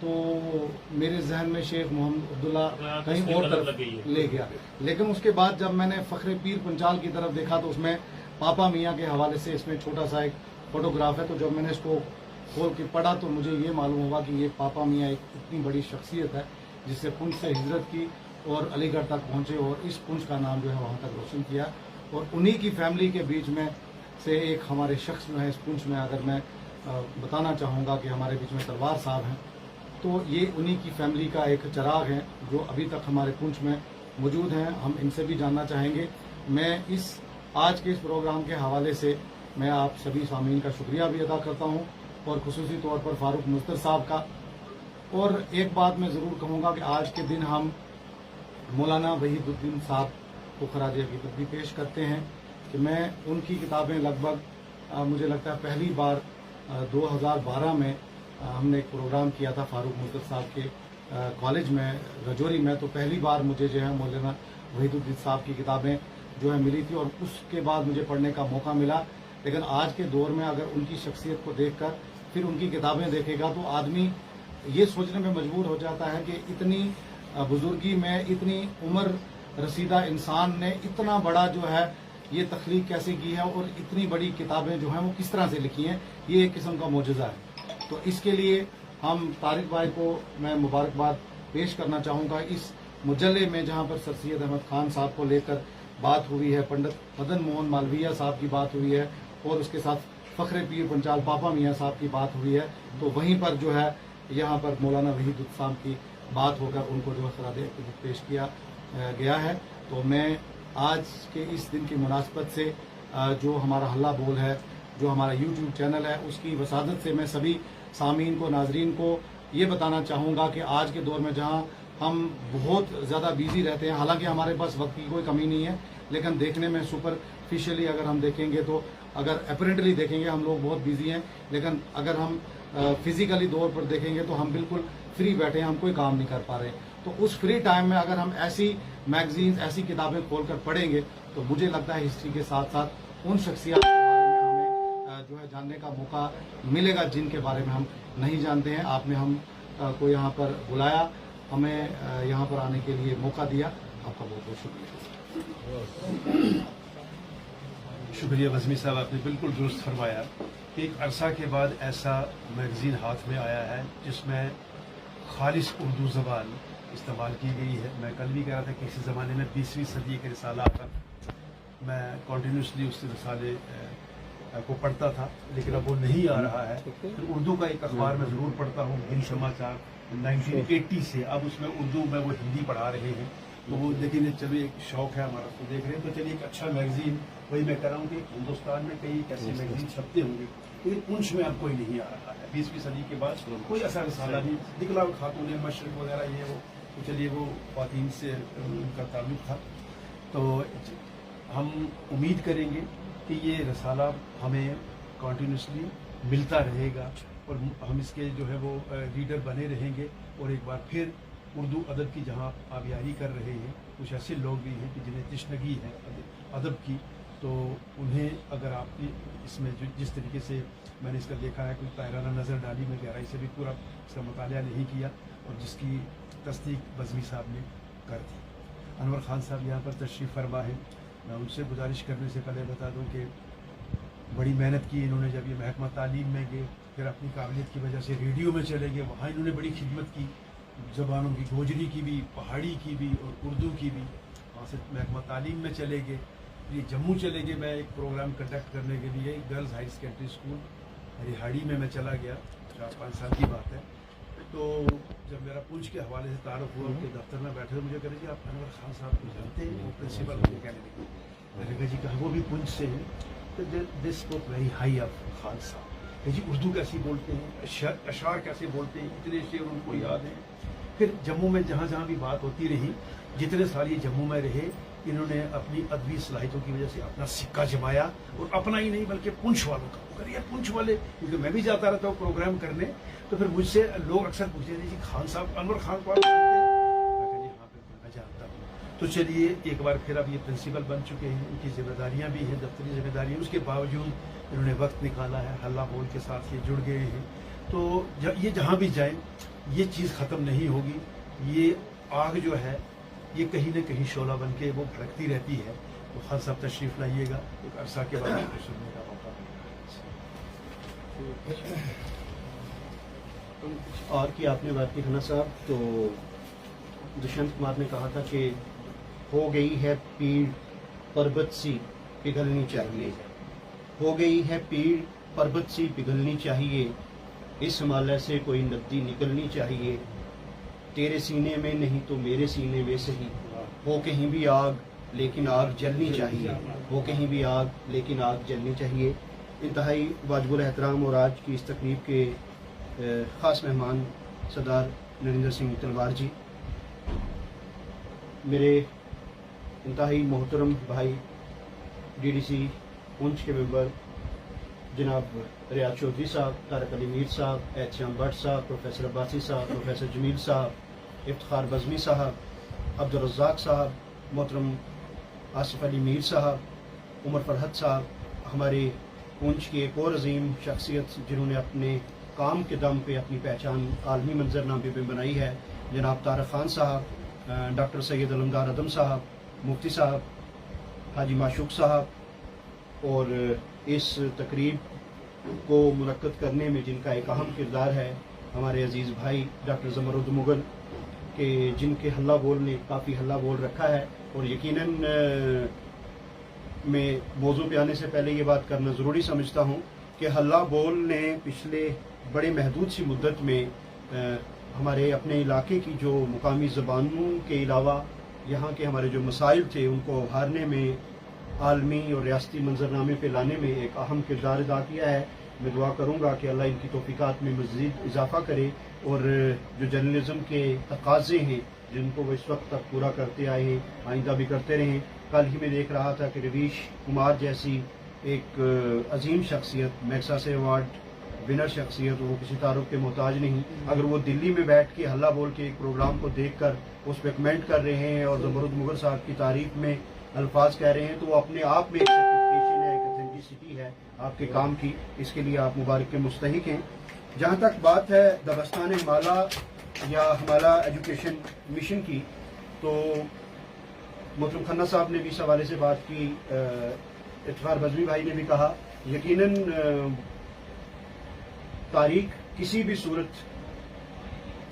तो मेरे जहन में शेख मोहम्मद अब्दुल्ला कहीं और तरफ ले गया। लेकिन उसके बाद जब मैंने फ़ख्र पीर पंचाल की तरफ देखा तो उसमें पापा मियाँ के हवाले से इसमें छोटा सा एक फोटोग्राफ है। तो जब मैंने इसको खोल के पढ़ा तो मुझे ये मालूम हुआ कि ये पापा मियाँ एक इतनी बड़ी शख्सियत है जिससे पुंछ से हिजरत की और अलीगढ़ तक पहुँचे और इस पुंछ का नाम जो है वहाँ तक रोशन किया। और उन्हीं की फैमिली के बीच में से एक हमारे शख्स जो है इस पुंछ में, अगर मैं बताना चाहूँगा कि हमारे बीच में तलवार साहब हैं, तो ये उन्हीं की फैमिली का एक चिराग हैं जो अभी तक हमारे पुंछ में मौजूद हैं। हम इनसे भी जानना चाहेंगे। मैं आज के इस प्रोग्राम के हवाले से मैं आप सभी सामीन का शुक्रिया भी अदा करता हूँ, और खुसूसी तौर पर फारूक मुस्तफा साहब का। और एक बात मैं ज़रूर कहूँगा कि आज के दिन हम मौलाना वहीदुद्दीन साहब को खराज अकीदत भी पेश करते हैं कि मैं उनकी किताबें लगभग मुझे लगता है पहली बार 2012 में हमने एक प्रोग्राम किया था फारूक मुस्तफा साहब के कॉलेज में रजौरी में। तो पहली बार मुझे जो है मौलाना वहीदुद्दीन साहब की किताबें जो है मिली थी और उसके बाद मुझे पढ़ने का मौका मिला। लेकिन आज के दौर में अगर उनकी शख्सियत को देखकर फिर उनकी किताबें देखेगा तो आदमी ये सोचने में मजबूर हो जाता है कि इतनी बुजुर्गी में इतनी उम्र रसीदा इंसान ने इतना बड़ा जो है ये तख्लीक कैसे की है और इतनी बड़ी किताबें जो हैं वो किस तरह से लिखी हैं। ये एक किस्म का मोजज़ा है। तो इसके लिए हम तारिक भाई को मैं मुबारकबाद पेश करना चाहूँगा। इस मुजल्ले में जहाँ पर सर सैयद अहमद खान साहब को लेकर बात हुई है, पंडित मदन मोहन मालवीय साहब की बात हुई है और उसके साथ फ़ख्र पीर पंचाल पापा मियाँ साहब की बात हुई है, तो वहीं पर जो है यहाँ पर मौलाना वहीदुद्दीन साहब की बात होकर उनको जो है खराज अकीदत पेश किया गया है। तो मैं आज के इस दिन की मुनासबत से जो हमारा हल्ला बोल है, जो हमारा YouTube चैनल है, उसकी वसादत से मैं सभी सामीन को, नाजरीन को ये बताना चाहूँगा कि आज के दौर में जहाँ हम बहुत ज़्यादा बिजी रहते हैं, हालांकि हमारे पास वक्त की कोई कमी नहीं है, लेकिन देखने में सुपरफिशियली अगर हम देखेंगे तो अगर अपरेंटली देखेंगे हम लोग बहुत बिजी हैं, लेकिन अगर हम फिजिकली तौर पर देखेंगे तो हम बिल्कुल फ्री बैठे हैं, हम कोई काम नहीं कर पा रहे। तो उस फ्री टाइम में अगर हम ऐसी मैगजीन्स, ऐसी किताबें खोलकर पढ़ेंगे तो मुझे लगता है हिस्ट्री के साथ साथ उन शख्सियत के बारे में हमें जो है जानने का मौका मिलेगा जिनके बारे में हम नहीं जानते हैं। आपने हम को यहाँ पर बुलाया, हमें यहाँ पर आने के लिए मौका दिया, आपका बहुत बहुत शुक्रिया।
शुक्रिया वज़मी साहब, आपने बिल्कुल दुरुस्त फरमाया कि एक अरसा के बाद ऐसा मैगज़ीन हाथ में आया है जिसमें खालिस उर्दू ज़बान इस्तेमाल की गई है। मैं कल भी कह रहा था कि किसी ज़माने में 20वीं सदी के रिसाला आता, मैं कॉन्टीन्यूसली उस रिसाले को पढ़ता था, लेकिन अब वो नहीं आ रहा है। फिर उर्दू का एक अखबार में ज़रूर पढ़ता हूँ, हिंद समाचार 1980 से, अब उसमें उर्दू में वो हिंदी पढ़ा रहे हैं। तो वो लेकिन चलो एक शौक़ है हमारा, तो देख रहे हैं। तो चलिए एक अच्छा मैगज़ीन, वही मैं कह रहा हूँ कि हिंदुस्तान में कई ऐसे मैगज़ीन छपते होंगे, लेकिन पुंछ में अब कोई नहीं आ रहा है। 20वीं सदी के बाद कोई ऐसा रिसाला नहीं। दिखला खातून मशरक वगैरह ये वो, तो चलिए वो ख़वातीन से उनका ताल्लुक़ था। तो हम उम्मीद करेंगे कि ये रिसाला हमें कॉन्टीन्यूसली मिलता रहेगा और हम इसके जो है वो रीडर बने रहेंगे। और एक बार फिर उर्दू अदब की जहाँ आबियारी कर रहे हैं, कुछ ऐसे लोग भी हैं कि जिन्हें तशनगी है अदब की, तो उन्हें अगर आपने इसमें जो जिस तरीके से मैंने इसका देखा है, कोई तायराना नज़र डाली, में गहराई से भी पूरा इसका मुतालिया नहीं किया, और जिसकी तस्दीक वज़मी साहब ने कर दी। अनवर ख़ान साहब यहाँ पर तशरीफ़ फरमा है। मैं उनसे गुजारिश करने से पहले बता दूँ कि बड़ी मेहनत की इन्होंने। जब ये महकमा तालीम में गए, फिर अपनी काबिलियत की वजह से रेडियो में चले गए, वहाँ इन्होंने बड़ी खिदमत की, ज़बानों की, गोजरी की भी, पहाड़ी की भी और उर्दू की भी। वहाँ से महकमा तालीम में चले गए, ये जम्मू चले गए। मैं एक प्रोग्राम कंडक्ट करने के लिए गर्ल्स हाई सेकेंडरी स्कूल रिहाड़ी में मैं चला गया, 4-5 साल की बात है। तो जब मेरा पुंछ के हवाले से तारुफ हुआ, उनके दफ्तर में बैठे, तो मुझे कह रहे जी आप अनवर खान साहब को जानते हैं? वो प्रिंसिपल मुझे कहने लगे। मैंने कहा जी कहा वो भी पुंछ से हैं। They spoke very high of Khan साहब कि जी उर्दू कैसी बोलते हैं, अशार कैसे बोलते हैं, इतने शेर उनको याद हैं। फिर जम्मू में जहाँ जहाँ भी बात होती रही, जितने साल ये जम्मू में रहे, इन्होंने अपनी अदबी सलाहियतों की वजह से अपना सिक्का जमाया, और अपना ही नहीं बल्कि पुंछ वालों का। अगर ये पुंछ वाले, क्योंकि मैं भी जाता रहता हूँ प्रोग्राम करने, तो फिर मुझसे लोग अक्सर पूछते थे जी खान साहब, अनवर खान को आप जानते हैं? मैं हाँ बिल्कुल मैं जानता हूँ। तो चलिए एक बार फिर अब ये प्रिंसिपल बन चुके हैं, उनकी जिम्मेदारियाँ भी हैं, दफ्तरी जिम्मेदारियाँ, उसके बावजूद इन्होंने वक्त निकाला है, हल्ला बोल के साथ ये जुड़ गए हैं। तो ये जहाँ भी जाएं ये चीज़ ख़त्म नहीं होगी, ये आग जो है ये कहीं न कहीं शोला बन के वो भड़कती रहती है। तो खान साहब तशरीफ़ लाइएगा, एक अरसा के बाद आपको सुनने का मौका मिलेगा।
और की आपने बात की खाना साहब, तो दुष्यंत कुमार ने कहा था कि हो गई है पीड़ पर्वत सी पिघलनी चाहिए, हो गई है पीड़ पर्वत सी पिघलनी चाहिए, इस हिमालय से कोई नदी निकलनी चाहिए, तेरे सीने में नहीं तो मेरे सीने में सही, हो कहीं भी आग लेकिन आग जलनी चाहिए, हो कहीं भी आग लेकिन आग जलनी चाहिए। इंतहाई वाजिबुल एहतराम और आज की इस तकरीब के ख़ास मेहमान सरदार नरेंद्र सिंह तलवार जी, मेरे इंतहाई मोहतरम भाई DDC पुंछ के मेंबर जनाब रियाज चौधरी साहब, तारक अली मीर साहब, एहतशाम भट्ट साहब, प्रोफेसर अब्बासी साहब, प्रोफेसर जमील साहब, इफ्तिखार बज़मी साहब, अब्दुल रज़्ज़ाक साहब, मोहतरम आसिफ अली मीर साहब, उमर फरहत साहब, हमारे पुंछ की एक और अजीम शख्सियत जिन्होंने अपने काम के दम पे अपनी पहचान आलमी मंजरनामे में बनाई है, जनाब तारक खान साहब, डॉक्टर सैयद अलमदार अदम साहब, मुफ्ती साहब, हाजी माशूक साहब, और इस तकरीब को मुनक्कद करने में जिनका एक अहम किरदार है हमारे अजीज़ भाई डॉक्टर ज़मरुद मुग़ल के, जिनके हल्ला बोल ने काफ़ी हल्ला बोल रखा है। और यकीनन मैं मौजू पे आने से पहले ये बात करना ज़रूरी समझता हूँ कि हल्ला बोल ने पिछले बड़े महदूद सी मुद्दत में हमारे अपने इलाके की जो मुकामी ज़बानों के अलावा यहाँ के हमारे जो मसाइल थे उनको उभारने में, आलमी और रियासती मंजरनामे पे लाने में एक अहम किरदार अदा किया है। मैं दुआ करूँगा कि अल्लाह इनकी तौफीकात में मज़ीद इजाफ़ा करे और जो जर्नलिज़म के तकाज़े हैं जिनको वो इस वक्त तक पूरा करते आए हैं, आइंदा भी करते रहें। कल ही मैं देख रहा था कि रवीश कुमार जैसी एक अजीम शख्सियत, मैग्सासे अवार्ड विनर शख्सियत, वो किसी तारुफ के मोहताज नहीं, अगर वो दिल्ली में बैठ के हल्ला बोल के एक प्रोग्राम को देख कर उस पर कमेंट कर रहे हैं और ज़मरुद मुग़ल साहब की तारीफ में अल्फाज कह रहे हैं, तो वो अपने आप में एक सर्टिफिकेशन है, एक ऑथेंटिसिटी है आपके काम की। इसके लिए आप मुबारक के मुस्तहिक हैं। जहाँ तक बात है दबस्तान हिमाला या हिमाला एजुकेशन मिशन की, तो मोहतरम खन्ना साहब ने भी इस हवाले से बात की, इफ्तिखार बज़मी भाई ने भी कहा, यकीनन तारीख किसी भी सूरत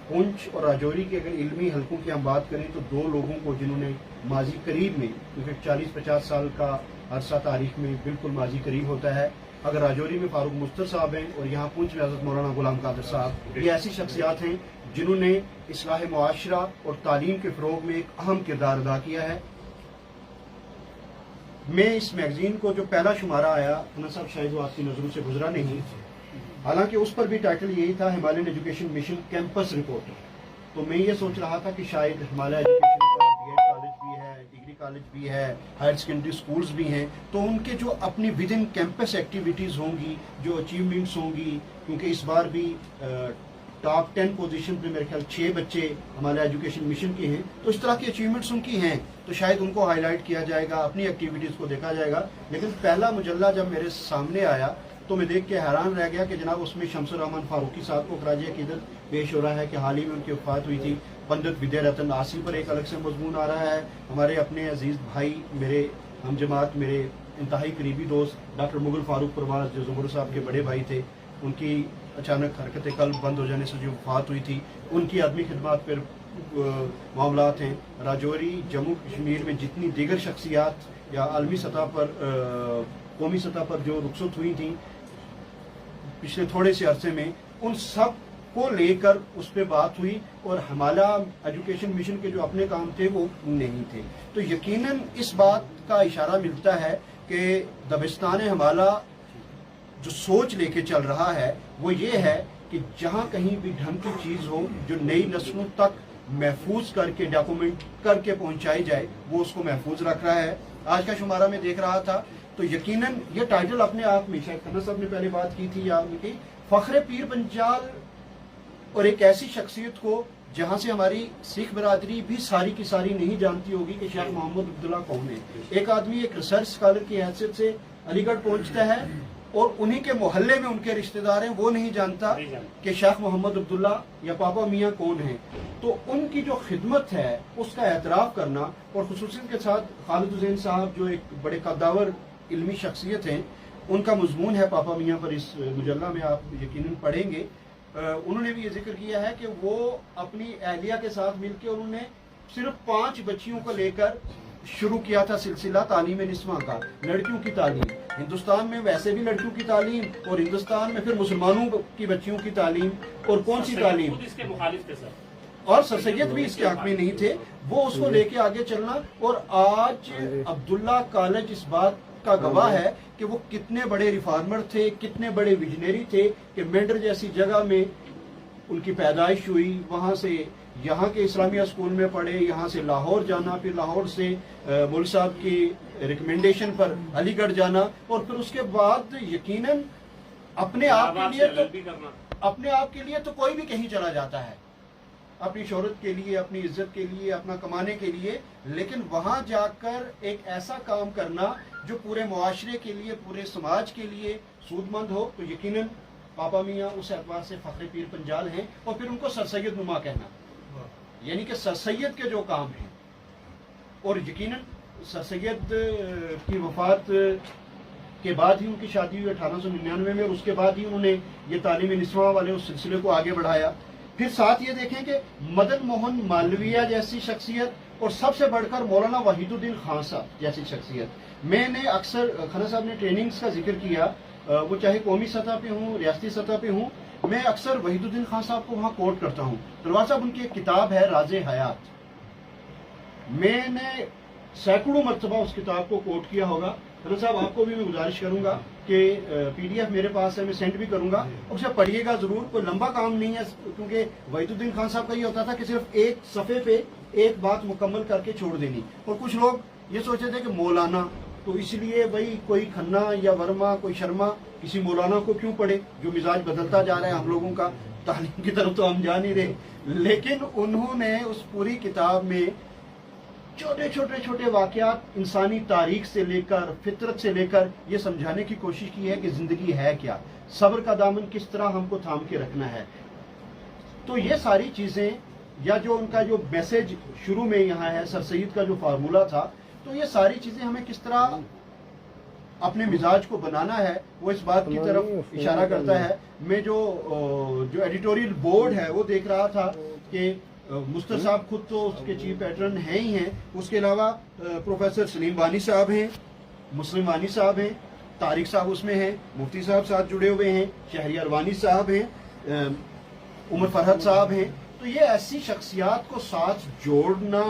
पुंछ और राजौरी के अगर इल्मी हलकों की हम बात करें तो दो लोगों को जिन्होंने माजी करीब में, क्योंकि 40-50 साल का अरसा तारीख में बिल्कुल माजी करीब होता है, अगर राजौरी में फारूक मुस्तर साहब हैं और यहाँ पुंछ में हज़रत मौलाना गुलाम कादिर साहब, ये ऐसी शख्सियात हैं जिन्होंने इस्लाह मुआशरा और तालीम के फ़रोग में एक अहम किरदार अदा किया है। मैं इस मैगजीन को जो पहला शुमारा आया, खाना साहब शायद वो आपकी नज़रों से गुजरा नहीं, हालांकि उस पर भी टाइटल यही था Himalayan education mission campus reporter. तो मैं ये सोच रहा था कि शायद हिमालय एजुकेशन का BEd कॉलेज भी है, डिग्री कॉलेज भी है, हायर सेकेंडरी स्कूल्स भी हैं, तो उनके जो अपनी विद इन कैंपस एक्टिविटीज़ होंगी, जो अचीवमेंट्स होंगी, क्योंकि इस बार भी टॉप 10 पोजीशन पे मेरे ख्याल 6 बच्चे हमारे एजुकेशन मिशन के हैं, तो इस तरह की अचीवमेंट्स उनकी हैं, तो शायद उनको हाईलाइट किया जाएगा, अपनी एक्टिविटीज़ को देखा जाएगा। लेकिन पहला मुजल्ला जब मेरे सामने आया तो मैं देख के हैरान रह गया कि जनाब उसमें शम्सुर रहमान फारूकी साहब को खराज अकीदत पेश हो रहा है कि हाल ही में उनकी वफात हुई थी। पंडित विद्या रतन आसिफ पर एक अलग से मजमून आ रहा है। हमारे अपने अजीज़ भाई, मेरे हम जमात, मेरे इंतहाई करीबी दोस्त डॉक्टर मुगल फारूक परवाज जो ज़मरुद साहब के बड़े भाई थे, उनकी अचानक हरकत कल्ब बंद हो जाने से जो वफात हुई थी, उनकी आदमी खिदमत पर मामलात हैं। राजौरी जम्मू कश्मीर में जितनी दीगर शख्सियात या आलमी सतह पर, कौमी सतह पर जो रुखसत हुई थी पिछले थोड़े से अरसे में, उन सब को लेकर उस पर बात हुई और हिमालय एजुकेशन मिशन के जो अपने काम थे वो नहीं थे। तो यकीनन इस बात का इशारा मिलता है کہ دبستان ہمالہ جو سوچ لے کے چل رہا ہے وہ یہ ہے کہ جہاں کہیں بھی ڈھنگ کی چیز ہو جو نئی نسلوں تک محفوظ کر کے ڈاکومنٹ کر کے پہنچائی جائے وہ اس کو محفوظ رکھ رہا ہے. آج کا شمارہ میں دیکھ رہا تھا تو یقیناً یہ ٹائٹل اپنے آپ میں شاید کھنہ صاحب نے پہلے بات کی تھی یا کی فخر پیر پنجال اور ایک ایسی شخصیت کو جہاں سے ہماری سکھ برادری بھی ساری کی ساری نہیں جانتی ہوگی کہ شیخ محمد عبداللہ کون ہے. ایک آدمی ایک ریسرچ اسکالر کی حیثیت سے علی گڑھ پہنچتا ہے اور انہی کے محلے میں ان کے رشتہ دار ہیں وہ نہیں جانتا کہ شیخ محمد عبداللہ یا پاپا میاں کون ہیں. تو ان کی جو خدمت ہے اس کا اعتراف کرنا اور خصوصیت کے ساتھ خالد حسین صاحب جو ایک بڑے قداور علمی شخصیت ہیں ان کا مضمون ہے پاپا میاں پر اس مجلہ میں آپ یقیناً پڑھیں گے. انہوں نے بھی یہ ذکر کیا ہے کہ وہ اپنی اہلیہ کے ساتھ مل کے انہوں نے صرف 5 بچیوں کو لے کر شروع کیا تھا سلسلہ تعلیم نسواں کا, لڑکیوں کی تعلیم. ہندوستان میں ویسے بھی لڑکیوں کی تعلیم اور ہندوستان میں پھر مسلمانوں کی بچیوں کی تعلیم اور کون سی تعلیم,
اس کے مخالف تھے سر,
اور سر سید بھی اس کے حق میں نہیں تھے. وہ اس کو لے کے آگے چلنا, اور آج عبداللہ کالج اس بات کا گواہ ہے کہ وہ کتنے بڑے ریفارمر تھے, کتنے بڑے ویژنری تھے کہ مینڈر جیسی جگہ میں ان کی پیدائش ہوئی, وہاں سے یہاں کے اسلامیہ اسکول میں پڑھے, یہاں سے لاہور جانا, پھر لاہور سے مول صاحب کی ریکمنڈیشن پر علی گڑھ جانا, اور پھر اس کے بعد یقیناً اپنے آپ کے لیے تو کوئی بھی کہیں چلا جاتا ہے اپنی شہرت کے لیے, اپنی عزت کے لیے, اپنا کمانے کے لیے, لیکن وہاں جا کر ایک ایسا کام کرنا جو پورے معاشرے کے لیے, پورے سماج کے لیے سود مند ہو, تو یقیناً پاپا میاں اس اعتبار سے فخر پیر پنجال ہیں. اور پھر ان کو سر سید نما کہنا, یعنی کہ سر سید کے جو کام ہیں, اور یقیناً سر سید کی وفات کے بعد ہی ان کی شادی ہوئی 1899 میں, اور اس کے بعد ہی انہوں نے یہ تعلیم نسواں والے اس سلسلے کو آگے بڑھایا. پھر ساتھ یہ دیکھیں کہ مدن موہن مالویہ جیسی شخصیت, اور سب سے بڑھ کر مولانا وحید الدین خان صاحب جیسی شخصیت. میں نے اکثر کھنہ صاحب نے ٹریننگز کا ذکر کیا, وہ چاہے قومی سطح پہ ہوں, ریاستی سطح پہ ہوں, میں اکثر وحید الدین خان صاحب کو وہاں کوٹ کرتا ہوں. تلوار صاحب ان کی ایک کتاب ہے راز حیات, میں نے سینکڑوں مرتبہ اس کتاب کو کوٹ کیا ہوگا. کھنہ صاحب آپ کو بھی میں گزارش کروں گا کہ PDF میرے پاس ہے, میں سینڈ بھی کروں گا, اسے پڑھیے گا ضرور. کوئی لمبا کام نہیں ہے, کیونکہ وحید الدین خان صاحب کا یہ ہوتا تھا کہ صرف ایک صفحے پہ ایک بات مکمل کر کے چھوڑ دینی. اور کچھ لوگ یہ سوچتے تھے کہ مولانا, تو اس لیے بھائی کوئی کھنہ یا ورما, کوئی شرما کسی مولانا کو کیوں پڑھے, جو مزاج بدلتا جا رہا ہے ہم لوگوں کا, تعلیم کی طرف تو ہم جا نہیں رہے. لیکن انہوں نے اس پوری کتاب میں چھوٹے واقعات انسانی تاریخ سے لے کر, فطرت سے لے کر یہ سمجھانے کی کوشش کی ہے کہ زندگی ہے کیا, صبر کا دامن کس طرح ہم کو تھام کے رکھنا ہے. تو یہ ساری چیزیں, یا جو ان کا جو میسج شروع میں یہاں ہے, سر سید کا جو فارمولہ تھا, تو یہ ساری چیزیں ہمیں کس طرح اپنے مزاج کو بنانا ہے وہ اس بات کی طرف اشارہ کرتا ہے. میں جو ایڈیٹوریل بورڈ ہے وہ دیکھ رہا تھا کہ مستر صاحب خود تو اس کے چیف پیٹرن ہیں ہی ہیں, اس کے علاوہ پروفیسر سلیم وانی صاحب ہیں, مسلم وانی صاحب ہیں, طارق صاحب اس میں ہیں, مفتی صاحب ساتھ جڑے ہوئے ہیں, شہریار وانی صاحب ہیں, عمر فرحت صاحب ہیں. تو یہ ایسی شخصیات کو ساتھ جوڑنا,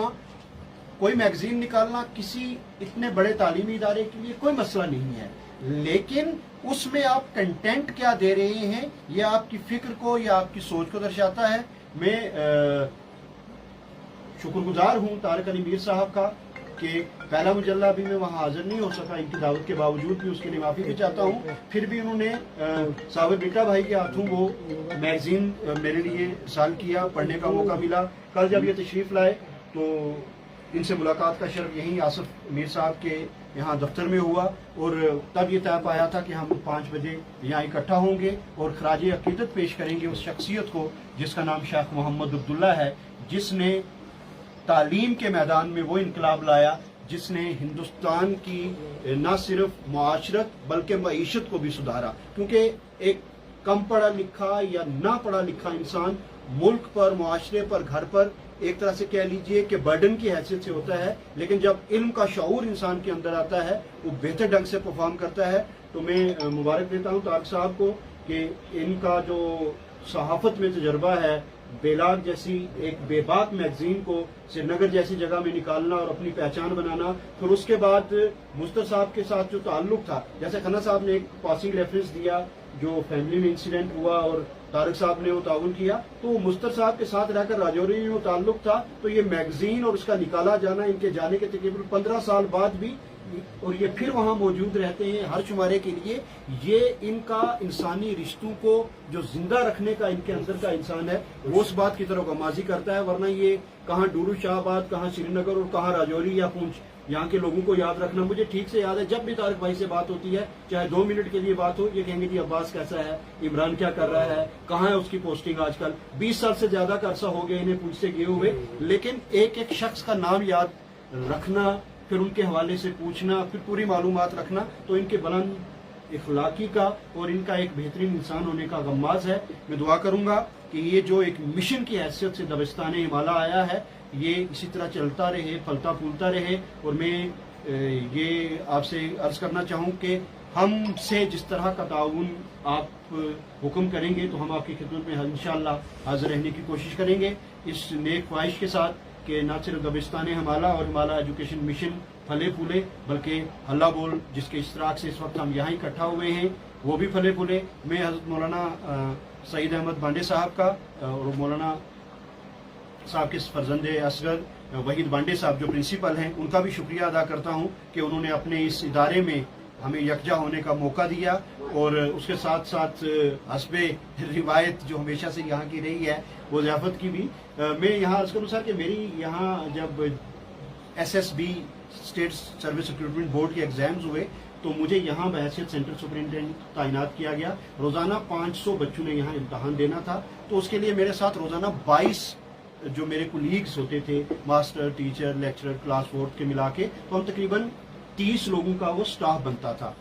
کوئی میگزین نکالنا کسی اتنے بڑے تعلیمی ادارے کے لیے کوئی مسئلہ نہیں ہے, لیکن اس میں آپ کنٹینٹ کیا دے رہے ہیں یہ آپ کی فکر کو یا آپ کی سوچ کو درشاتا ہے. میں شکر گزار ہوں طارق علی میر صاحب کا کہ پہلا مجلہ بھی میں وہاں حاضر نہیں ہو سکا, ان کی دعوت کے باوجود بھی اس کے لیے معافی بھی چاہتا ہوں. پھر بھی انہوں نے صابر بیٹا بھائی کے ہاتھوں وہ میگزین میرے لیے ارسال کیا, پڑھنے کا موقع ملا. کل جب یہ تشریف لائے تو ان سے ملاقات کا شرف یہیں آصف میر صاحب کے یہاں دفتر میں ہوا, اور تب یہ طے پایا تھا کہ ہم 5 بجے یہاں اکٹھا ہوں گے اور خراج عقیدت پیش کریں گے اس شخصیت کو جس کا نام شیخ محمد عبداللہ ہے, جس نے تعلیم کے میدان میں وہ انقلاب لایا جس نے ہندوستان کی نہ صرف معاشرت بلکہ معیشت کو بھی سدھارا. کیونکہ ایک کم پڑھا لکھا یا نہ پڑھا لکھا انسان ملک پر, معاشرے پر, گھر پر ایک طرح سے کہہ لیجئے کہ برڈن کی حیثیت سے ہوتا ہے, لیکن جب علم کا شعور انسان کے اندر آتا ہے وہ بہتر ڈھنگ سے پرفارم کرتا ہے. تو میں مبارک دیتا ہوں طارق صاحب کو کہ ان کا جو صحافت میں تجربہ ہے बेलाग जैसी एक बेबाक मैगजीन को श्रीनगर जैसी जगह में निकालना और अपनी पहचान बनाना, फिर उसके बाद मुस्तर साहब के साथ जो ताल्लुक था, जैसे खन्ना साहब ने एक पासिंग रेफरेंस दिया जो फैमिली में इंसिडेंट हुआ और तारक साहब ने वो ताउन किया, तो मुस्तर साहब के साथ रहकर राजौरी में वो ताल्लुक था, तो ये मैगजीन और उसका निकाला जाना इनके जाने के तकरीबन 15 साल बाद भी, और ये फिर वहां मौजूद रहते हैं हर शुमारे के लिए, ये इनका इंसानी रिश्तों को जो जिंदा रखने का इनके अंदर का इंसान है वो उस बात की तरफ गमाजी करता है। वरना ये कहाँ डूरू शाहबाद, कहाँ श्रीनगर और कहाँ राजौरी या पूंछ, यहाँ के लोगों को याद रखना। मुझे ठीक से याद है जब भी तारक भाई से बात होती है, चाहे 2 मिनट के लिए बात हो, ये कहेंगे जी अब्बास कैसा है, इमरान क्या कर रहा है, कहाँ है उसकी पोस्टिंग आजकल। 20 साल से ज्यादा का अरसा हो गया इन्हें पूंछ से गए हुए, लेकिन एक एक शख्स का नाम याद रखना, फिर उनके हवाले से पूछना, फिर पूरी मालूमात रखना, तो इनके बुलंद इखलाकी का और इनका एक बेहतरीन इंसान होने का गम्माज है। मैं दुआ करूंगा कि ये जो एक मिशन की हैसियत से दबिस्तान हिमालय आया है, ये इसी तरह चलता रहे, फलता फूलता रहे। और मैं ये आपसे अर्ज करना चाहूँ कि हमसे जिस तरह का ताउन आप हुक्म करेंगे तो हम आपकी खिदमत में इंशाअल्लाह हाजिर रहने की कोशिश करेंगे, इस नेक ख्वाहिश के साथ कि न सिर्फ दबिस्तान हिमालय और हिमालय एजुकेशन मिशन फले फूले, बल्कि अल्लाह बोल जिसके इश्तराक से इस वक्त हम यहाँ इकट्ठा हुए हैं वो भी फले फूले। मैं हज़रत मौलाना सईद अहमद बांडे साहब का और मौलाना साहब के फर्जंदे असगर वहीद बांडे साहब जो प्रिंसिपल हैं, उनका भी शुक्रिया अदा करता हूँ कि उन्होंने अपने इस इदारे में हमें यकजा होने का मौका दिया, और उसके साथ साथ हस्बे रिवायत जो हमेशा से यहाँ की रही है वो ज़ियाफत की भी। मैं यहाँ अर्ज करूँ सर कि मेरी यहाँ जब SSB state service recruitment board के एग्जाम्स हुए तो मुझे यहाँ बहैसियत सेंट्रल सुपरिटेंडेंट तैनात किया गया। रोज़ाना 500 बच्चों ने यहाँ इम्तहान देना था, तो उसके लिए मेरे साथ रोज़ाना 22 जो मेरे कुलीग्स होते थे, मास्टर, टीचर, लेक्चरर, क्लास 4 के मिला के, तो हम तकरीबन 30 लोगों का वो स्टाफ बनता था।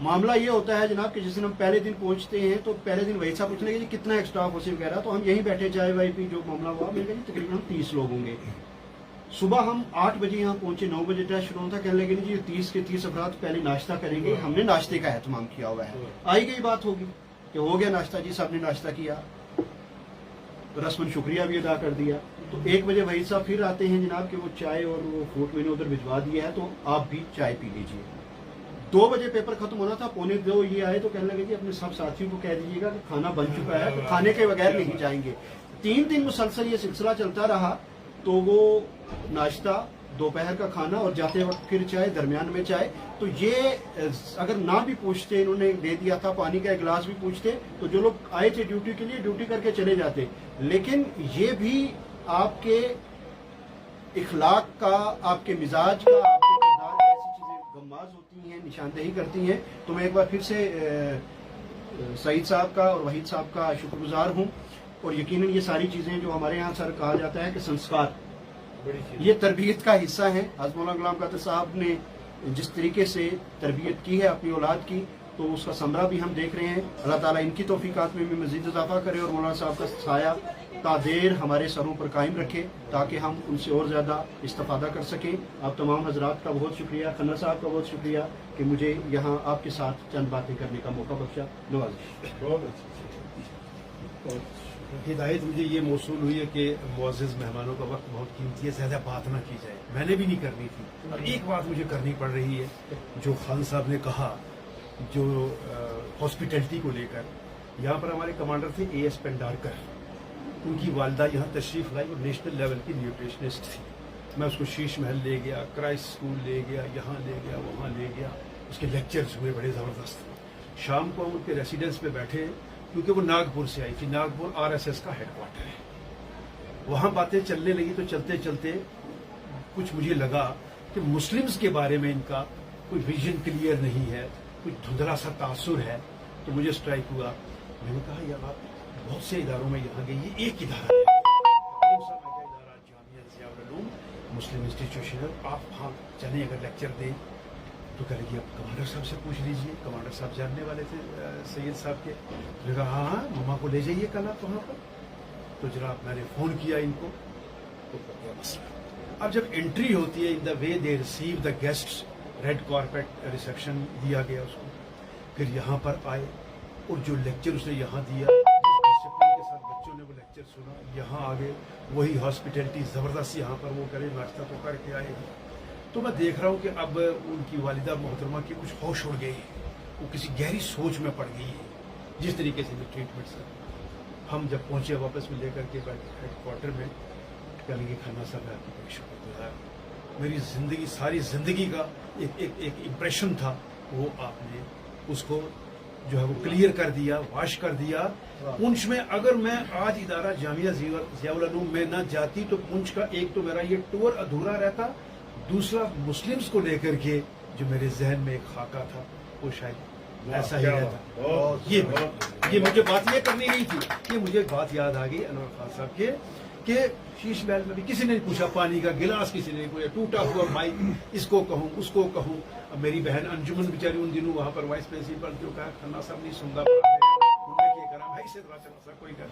मामला ये होता है जनाब कि जिस दिन हम पहले दिन पहुंचते हैं तो पहले दिन वही साहब पूछने कि कितना एक स्टाफ हो वगैरह, तो हम यहीं बैठे चाय वाय पी, जो मामला हुआ मैंने कहा तकरीबन हम 30 लोग होंगे। सुबह हम 8 बजे यहाँ पहुंचे, 9 बजे टेस्ट शुरू होता, कहने लगे जी 30 के 30 अफराद पहले नाश्ता करेंगे, हमने नाश्ते का एहतमाम किया हुआ है। आई गई बात होगी कि हो गया नाश्ता जी, सबने नाश्ता किया, रस्मन शुक्रिया भी अदा कर दिया। तो 1 बजे वही साहब फिर आते हैं जनाब कि वो चाय और वो फ्रूट मैंने उधर भिजवा दिया है, तो आप भी चाय पी लीजिए। 2 बजे पेपर खत्म होना था, 1:45 ये आए तो कहने लगे जी अपने सब साथियों को कह दीजिएगा कि खाना बन चुका है, तो खाने के बगैर नहीं जाएंगे। 3 दिन मुसलसल ये सिलसिला चलता रहा, तो वो नाश्ता, दोपहर का खाना और जाते वक्त फिर चाय, दरमियान में चाय। तो ये अगर ना भी पूछते, इन्होंने दे दिया था पानी का एक गिलास भी पूछते, तो जो लोग आए थे ड्यूटी के लिए ड्यूटी करके चले जाते। लेकिन ये भी आपके इखलाक का, आपके मिजाज का, आपके किरदार का, ऐसी चीजें गम्माज होती हैं, निशानदेही करती हैं। तो मैं एक बार फिर से सईद साहब का और वहीद साहब का शुक्रगुजार हूँ। और यकीनन ये सारी चीजें जो हमारे यहाँ सर कहा जाता है कि संस्कार, ये तरबियत का हिस्सा है। हज़रत मौलाना गुलाम कादिर साहब ने जिस तरीके से तरबियत की है अपनी औलाद की, तो उसका समरा भी हम देख रहे हैं। अल्लाह ताला इनकी तौफीकात में भी मजीद इजाफा करे और मौलाना साहब का साया तादेर हमारे सरों पर कायम रखे, ताकि हम उनसे और ज़्यादा इस्तेफादा कर सकें। आप तमाम हजरात का बहुत शुक्रिया, खन्ना साहब का बहुत शुक्रिया कि मुझे यहाँ आपके साथ चंद बातें करने का मौका बख्शा। नवाज़िश।
हिदायत मुझे ये मौसूल हुई है कि मुअज़्ज़िज़ मेहमानों का वक्त बहुत कीमती है, ज़्यादा बात ना की जाए। मैंने भी नहीं करनी थी, और एक बात मुझे करनी पड़ रही है जो खान साहब ने कहा, जो हॉस्पिटलिटी को लेकर। यहाँ पर हमारे कमांडर थे AS पेंडारकर, उनकी वालदा यहाँ तशरीफ़ लाई और नेशनल लेवल की न्यूट्रिशनिस्ट थी। मैं उसको शीश महल ले गया, क्राइस्ट स्कूल ले गया, यहाँ ले गया, वहाँ ले गया, उसके लेक्चर्स हुए बड़े ज़बरदस्त। शाम को हम उनके रेसिडेंस पे बैठे, क्योंकि वो नागपुर से आई थी, नागपुर RSS का हेडक्वार्टर है। वहाँ बातें चलने लगी, तो चलते चलते कुछ मुझे लगा कि मुस्लिम्स के बारे में इनका कोई विजन क्लियर नहीं है, कुछ धुंधला सा तासुर है। तो मुझे स्ट्राइक हुआ, मैंने कहा यार आप बहुत से इदारों में यहाँ गए, ये एक इदारा है जामिया ज़ियाउल उलूम मुस्लिम इंस्टीट्यूशन, आप वहाँ चलें अगर लेक्चर दें। तो कह लगी अब कमांडर साहब से पूछ लीजिए, कमांडर साहब जानने वाले थे सैयद साहब के। मैंने कहा हाँ हाँ मम्मा को ले जाइए कल आप वहाँ पर। तो जनाब मैंने फ़ोन किया इनको, तो कर गया मसला। अब जब एंट्री होती है, in the way they receive the guests, red carpet reception दिया गया उसको। फिर यहाँ पर आए और जो लेक्चर उसने यहाँ दिया, डिसिप्लिन के साथ बच्चों ने वो लेक्चर सुना, यहाँ आ गए, वही हॉस्पिटैलिटी ज़बरदस्त यहाँ पर वो करे, नाश्ता तो करके आए हैं। तो मैं देख रहा हूँ कि अब उनकी वालिदा मोहतरमा की कुछ होश उड़ गई है, वो किसी गहरी सोच में पड़ गई है। जिस तरीके से भी ट्रीटमेंट सर, हम जब पहुँचे वापस में लेकर के हेडक्वार्टर में, कह लगे खन्ना साहब मैं आपकी बड़ी शुक्रगुजार, मेरी ज़िंदगी, सारी ज़िंदगी का एक इम्प्रेशन था, वो आपने उसको जो है वो क्लियर कर दिया, वाश कर दिया। पुंछ में अगर मैं आज इदारा जामिया ज़ियाउल उलूम में न जाती तो पुंछ का एक तो मेरा ये टूर अधूरा रहता, दूसरा मुस्लिम्स को लेकर के जो मेरे जहन में एक खाका था वो शायद ऐसा ही रहता। ये मुझे बात ये करनी नहीं थी, ये मुझे बात याद आ गई अनवर खान साहब के शीश महल में भी किसी ने पूछा, पानी का गिलास किसी ने पूछा, टूटा हुआ माइक, इसको कहूँ उसको कहूँ। अब मेरी बहन अंजुमन बेचारी उन दिनों वहाँ पर वाइस प्रिंसिपल जो कहा खन्ना साहब नहीं सुनता, भाई से कोई कर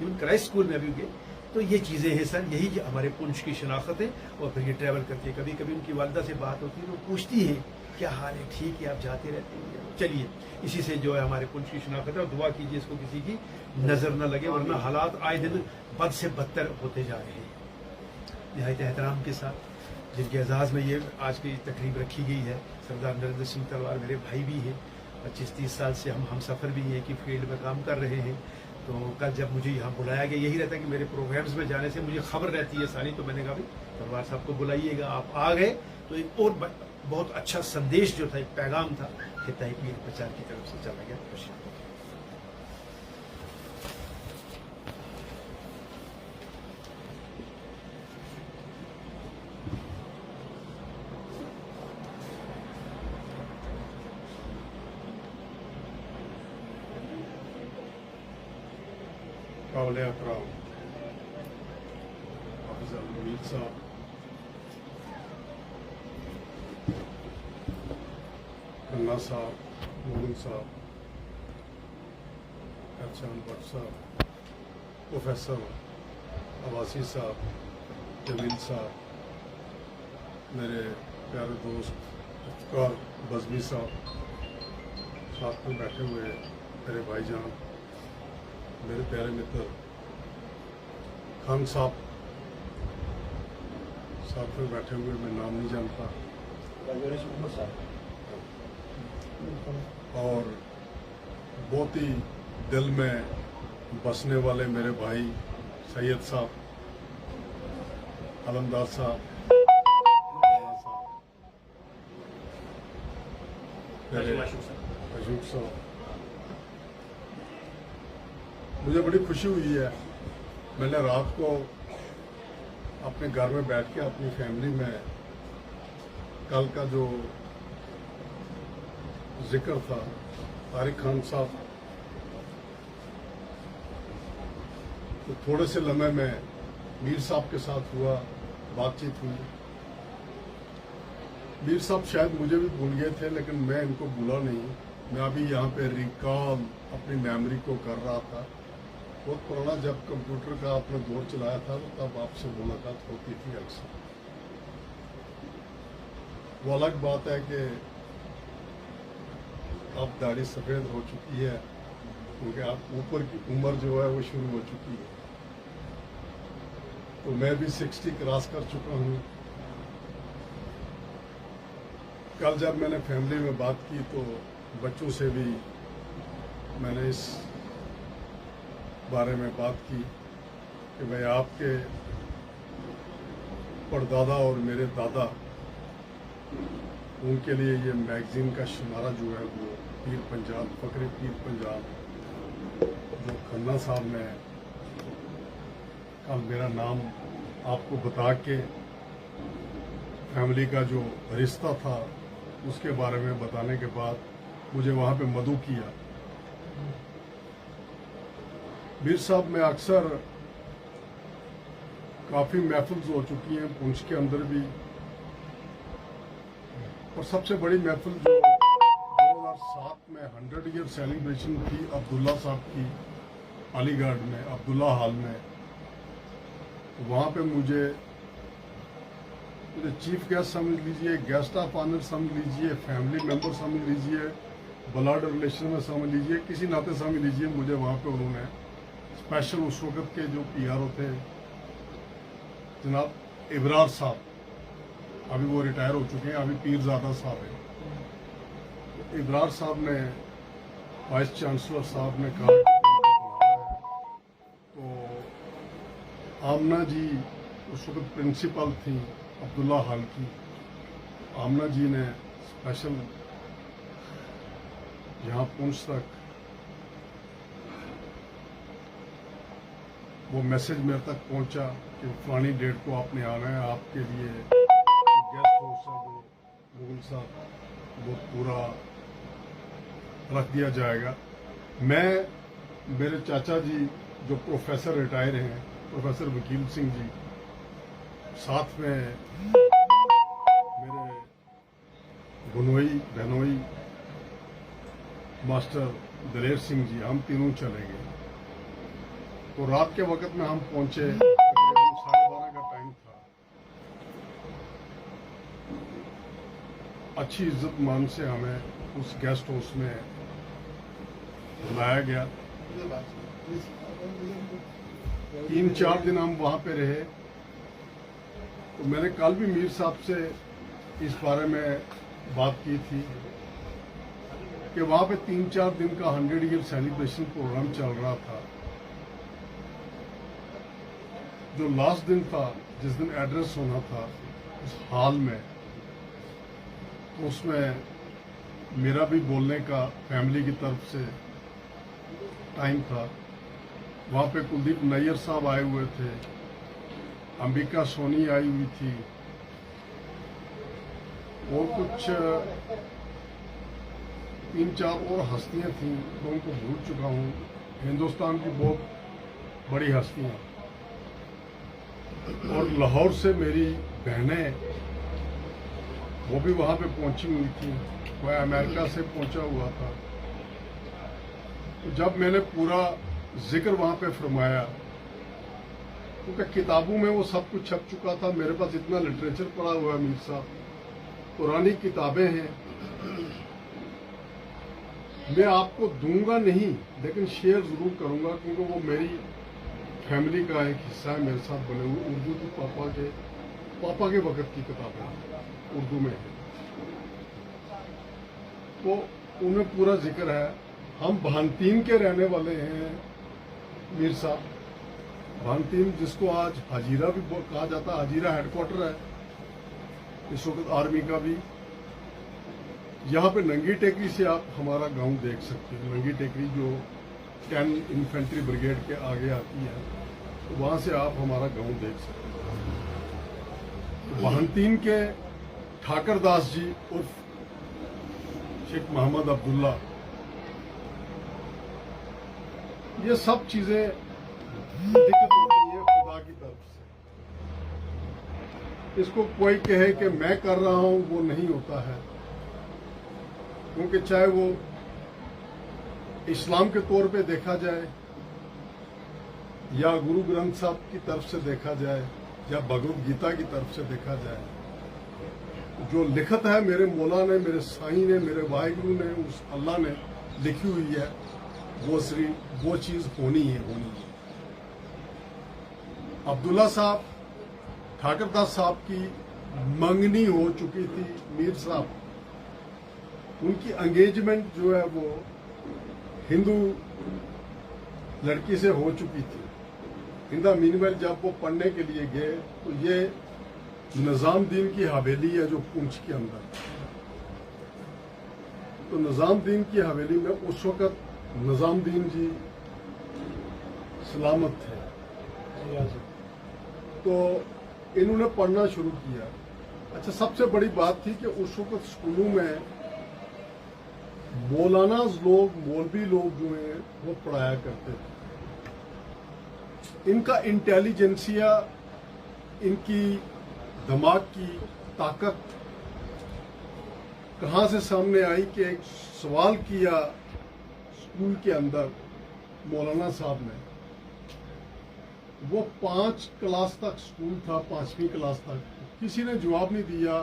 इवन क्राइस्ट स्कूल में भी गए। तो ये चीज़ें हैं सर, यही हमारे पुंछ की शनाख्त है। और फिर ये ट्रैवल करके कभी कभी उनकी वालिदा से बात होती है तो पूछती है क्या हाल है, ठीक है, आप जाते रहते हैं। चलिए इसी से जो है हमारे पुंछ की शनाख्त है। और दुआ कीजिए इसको किसी की नजर न लगे, वरना हालात आए दिन बद से बदतर होते जा रहे हैं। निहायत एहतराम के साथ जिनके एजाज़ में ये आज की तकरीब रखी गई है, सरदार नरेंद्र सिंह तलवार मेरे भाई भी हैं, 25-30 साल से हम सफ़र भी एक ही फील्ड में काम कर रहे हैं। तो कल जब मुझे यहाँ बुलाया गया, यही रहता है कि मेरे प्रोग्राम्स में जाने से मुझे खबर रहती है सारी, तो मैंने कहा भाई तलवार साहब को बुलाइएगा, आप आ गए तो एक और बहुत अच्छा संदेश जो था, एक पैगाम था खिताई पीर प्रचार की तरफ से चला गया।
काबिल एहतराम हाफिज़ अल-मुनीर साहब, खन्ना साहब, मोमिन साहब, एहसान भट्ट साहब, प्रोफेसर अब्बासी साहब, जमील साहब, मेरे प्यारे दोस्त इफ्तिकार बज़मी साहब, साथ में बैठे हुए मेरे भाईजान, मेरे प्यारे मित्र खान साहब, साथ में बैठे हुए मैं नाम नहीं जानता, और बहुत ही दिल में बसने वाले मेरे भाई सैयद साहब, अलमदार साहब, अशूक साहब, मुझे बड़ी खुशी हुई है। मैंने रात को अपने घर में बैठ के अपनी फैमिली में कल का जो जिक्र था तारिक खान साहब, तो थोड़े से लम्हे में मीर साहब के साथ हुआ, बातचीत हुई। मीर साहब शायद मुझे भी भूल गए थे, लेकिन मैं इनको भूला नहीं। मैं अभी यहाँ पे रिकॉल अपनी मेमोरी को कर रहा था। बहुत पुराना जब कंप्यूटर का आपने दौर चलाया था तो तब आपसे मुलाकात होती थी अक्सर। वो अलग बात है कि अब दाढ़ी सफ़ेद हो चुकी है, क्योंकि आप ऊपर की उम्र जो है वो शुरू हो चुकी है। तो मैं भी 60 क्रॉस कर चुका हूँ। कल जब मैंने फैमिली में बात की तो बच्चों से भी मैंने इस बारे में बात की कि भाई आपके परदादा और मेरे दादा, उनके लिए ये मैगजीन का शुमारा जो है वो पीर पंजाब, फकरे पीर पंजाब, जो खन्ना साहब ने कल मेरा नाम आपको बता के फैमिली का जो रिश्ता था उसके बारे में बताने के बाद मुझे वहाँ पे मदऊ किया। मीर साहब में अक्सर काफ़ी महफिल हो चुकी हैं पुंछ के अंदर भी, और सबसे बड़ी महफिल जो 2007 में 100 ईयर सेलिब्रेशन थी अब्दुल्ला साहब की अलीगढ़ में, अब्दुल्ला हॉल में, वहाँ पे मुझे चीफ गेस्ट समझ लीजिए, गेस्ट ऑफ ऑनर समझ लीजिए, फैमिली मेंबर समझ लीजिए, ब्लड रिलेशन में समझ लीजिए, किसी नाते समझ लीजिए, मुझे वहाँ पे उन्होंने स्पेशल उस वक्त के जो पीआरओ थे जनाब इबरार साहब, अभी वो रिटायर हो चुके हैं, अभी पीरजादा साहब हैं। तो इबरार साहब ने, वाइस चांसलर साहब ने कहा कि उनको बुलाना है। तो आमना जी उस वक्त प्रिंसिपल थी अब्दुल्ला हॉल की, आमना जी ने स्पेशल यहाँ पुंछ तक वो मैसेज मेरे तक पहुंचा कि फलानी डेट को आपने आना है, आपके लिए गेस्ट हाउस है वो मुगल साहब वो पूरा रख दिया जाएगा। मैं, मेरे चाचा जी जो प्रोफेसर रिटायर हैं, प्रोफेसर वकील सिंह जी, साथ में मेरे गुनोई बहनोई मास्टर दलेर सिंह जी, हम तीनों चले गए। तो रात के वक्त में हम पहुंचे, तकरीबन 12:30 का टाइम था। अच्छी इज्जत मान से हमें उस गेस्ट हाउस में बुलाया गया। 3-4 दिन हम वहां पे रहे। तो मैंने कल भी मीर साहब से इस बारे में बात की थी कि वहां पे 3-4 दिन का 100 ईयर सेलिब्रेशन प्रोग्राम चल रहा था। जो लास्ट दिन था, जिस दिन एड्रेस होना था उस हॉल में, तो उसमें मेरा भी बोलने का फैमिली की तरफ से टाइम था। वहां पे कुलदीप नैयर साहब आए हुए थे, अंबिका सोनी आई हुई थी, और कुछ 3-4 और हस्तियां थीं तो उनको भूल चुका हूं। हिंदुस्तान की बहुत बड़ी हस्तियां। और लाहौर से मेरी बहनें वो भी वहां पे पहुंची हुई थी, वह अमेरिका से पहुंचा हुआ था। तो जब मैंने पूरा जिक्र वहां पे फरमाया, क्योंकि किताबों में वो सब कुछ छप चुका था, मेरे पास इतना लिटरेचर पड़ा हुआ है मीर साहब, पुरानी किताबें हैं, मैं आपको दूंगा नहीं लेकिन शेयर जरूर करूंगा, क्योंकि वो मेरी फैमिली का एक हिस्सा है, मेरे साथ बने हुए। उर्दू की पापा के वक्त की किताबें उर्दू में है, तो उनमें पूरा जिक्र है। हम भानतीन के रहने वाले हैं मीर साहब। भानतीन जिसको आज हजीरा भी कहा जाता है, हजीरा हेडक्वार्टर है इस वक्त आर्मी का भी। यहाँ पे नंगी टेकरी से आप हमारा गांव देख सकते हैं। नंगी टेकरी जो 10 इन्फेंट्री ब्रिगेड के आगे आती है, तो वहां से आप हमारा गांव देख सकते हैं। भानतीन के ठाकर दास जी उर्फ शेख मोहम्मद अब्दुल्ला, ये सब चीजें दिक्कत होती है खुदा की तरफ से। इसको कोई कहे कि मैं कर रहा हूं, वो नहीं होता है, क्योंकि चाहे वो इस्लाम के तौर पे देखा जाए या गुरु ग्रंथ साहब की तरफ से देखा जाए या भगवद गीता की तरफ से देखा जाए, जो लिखत है मेरे मौला ने, मेरे साईं ने, मेरे वाहिगुरु ने, उस अल्लाह ने लिखी हुई है, वो चीज होनी है। अब्दुल्ला साहब, ठाकरदास साहब की मंगनी हो चुकी थी मीर साहब, उनकी एंगेजमेंट जो है वो हिंदू लड़की से हो चुकी थी। हिंदा मीनवेल जब वो पढ़ने के लिए गए, तो ये निजामुद्दीन की हवेली है जो पुंछ के अंदर। तो निजामुद्दीन की हवेली में उस वक्त निजामुद्दीन जी सलामत थे, तो इन्होंने पढ़ना शुरू किया। अच्छा, सबसे बड़ी बात थी कि उस वक्त स्कूलों में मौलाना लोग, मौलवी लोग जो हैं वो पढ़ाया करते थे। इनका इंटेलिजेंसिया, इनकी दिमाग की ताकत कहां से सामने आई कि एक सवाल किया स्कूल के अंदर मौलाना साहब ने। वो 5 क्लास तक स्कूल था, 5वीं क्लास तक किसी ने जवाब नहीं दिया।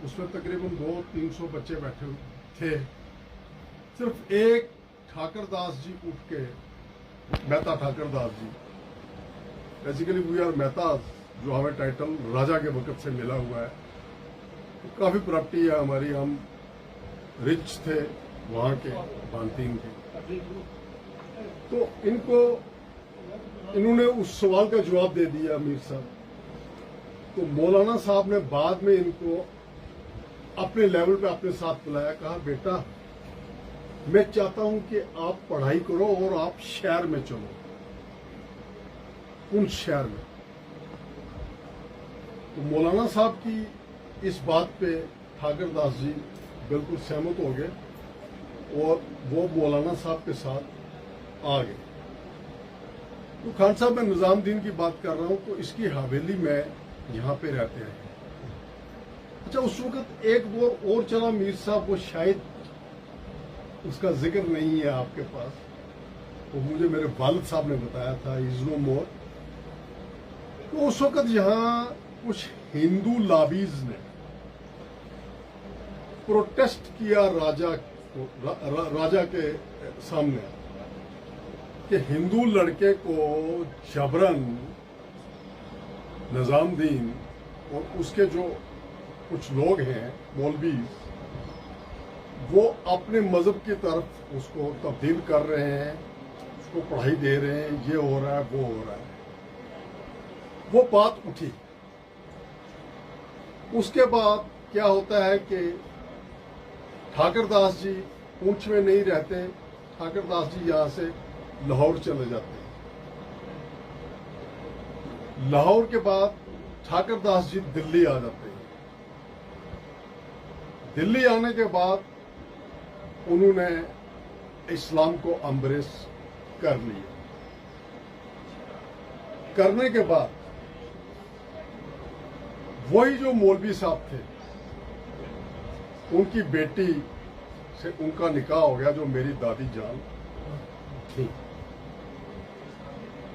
उसमें तकरीबन 200-300 बच्चे बैठे थे। सिर्फ एक ठाकर दास जी उठ के Mehta Thakur Das ji. Basically we are Mehta, जो हमें टाइटल राजा के वक्त से मिला हुआ है। काफी प्रॉपर्टी है हमारी, हम रिच थे वहां के बांतीन के। तो इन्होंने उस सवाल का जवाब दे दिया मीर साहब। तो मौलाना साहब ने बाद में इनको अपने लेवल पे अपने साथ बुलाया, कहा बेटा मैं चाहता हूं कि आप पढ़ाई करो और आप शहर में चलो, उन शहर में। तो मौलाना साहब की इस बात पे ठाकर दास जी बिल्कुल सहमत हो गए और वो मौलाना साहब के साथ आ गए। तो खान साहब, मैं निजामुद्दीन की बात कर रहा हूं, तो इसकी हवेली में यहां पे रहते हैं। अच्छा, उस वक्त एक दौर और चला मीर साहब, वो शायद उसका जिक्र नहीं है आपके पास, वो मुझे मेरे वालिद साहब ने बताया था, इज नो मोर। तो उस वक्त यहां कुछ हिंदू लॉबीज ने प्रोटेस्ट किया राजा के सामने कि हिंदू लड़के को जबरन निजामुद्दीन और उसके जो कुछ लोग हैं मौलवी, वो अपने मजहब की तरफ उसको तब्दील कर रहे हैं, उसको पढ़ाई दे रहे हैं, ये हो रहा है वो हो रहा है। वो बात उठी। उसके बाद क्या होता है कि ठाकर दास जी पूंछ में नहीं रहते, ठाकर दास जी यहां से लाहौर चले जाते हैं। लाहौर के बाद ठाकर दास जी दिल्ली आ जाते हैं। दिल्ली आने के बाद उन्होंने इस्लाम को अम्ब्रेस कर लिया। करने के बाद वही जो मौलवी साहब थे, उनकी बेटी से उनका निकाह हो गया, जो मेरी दादी जान थी।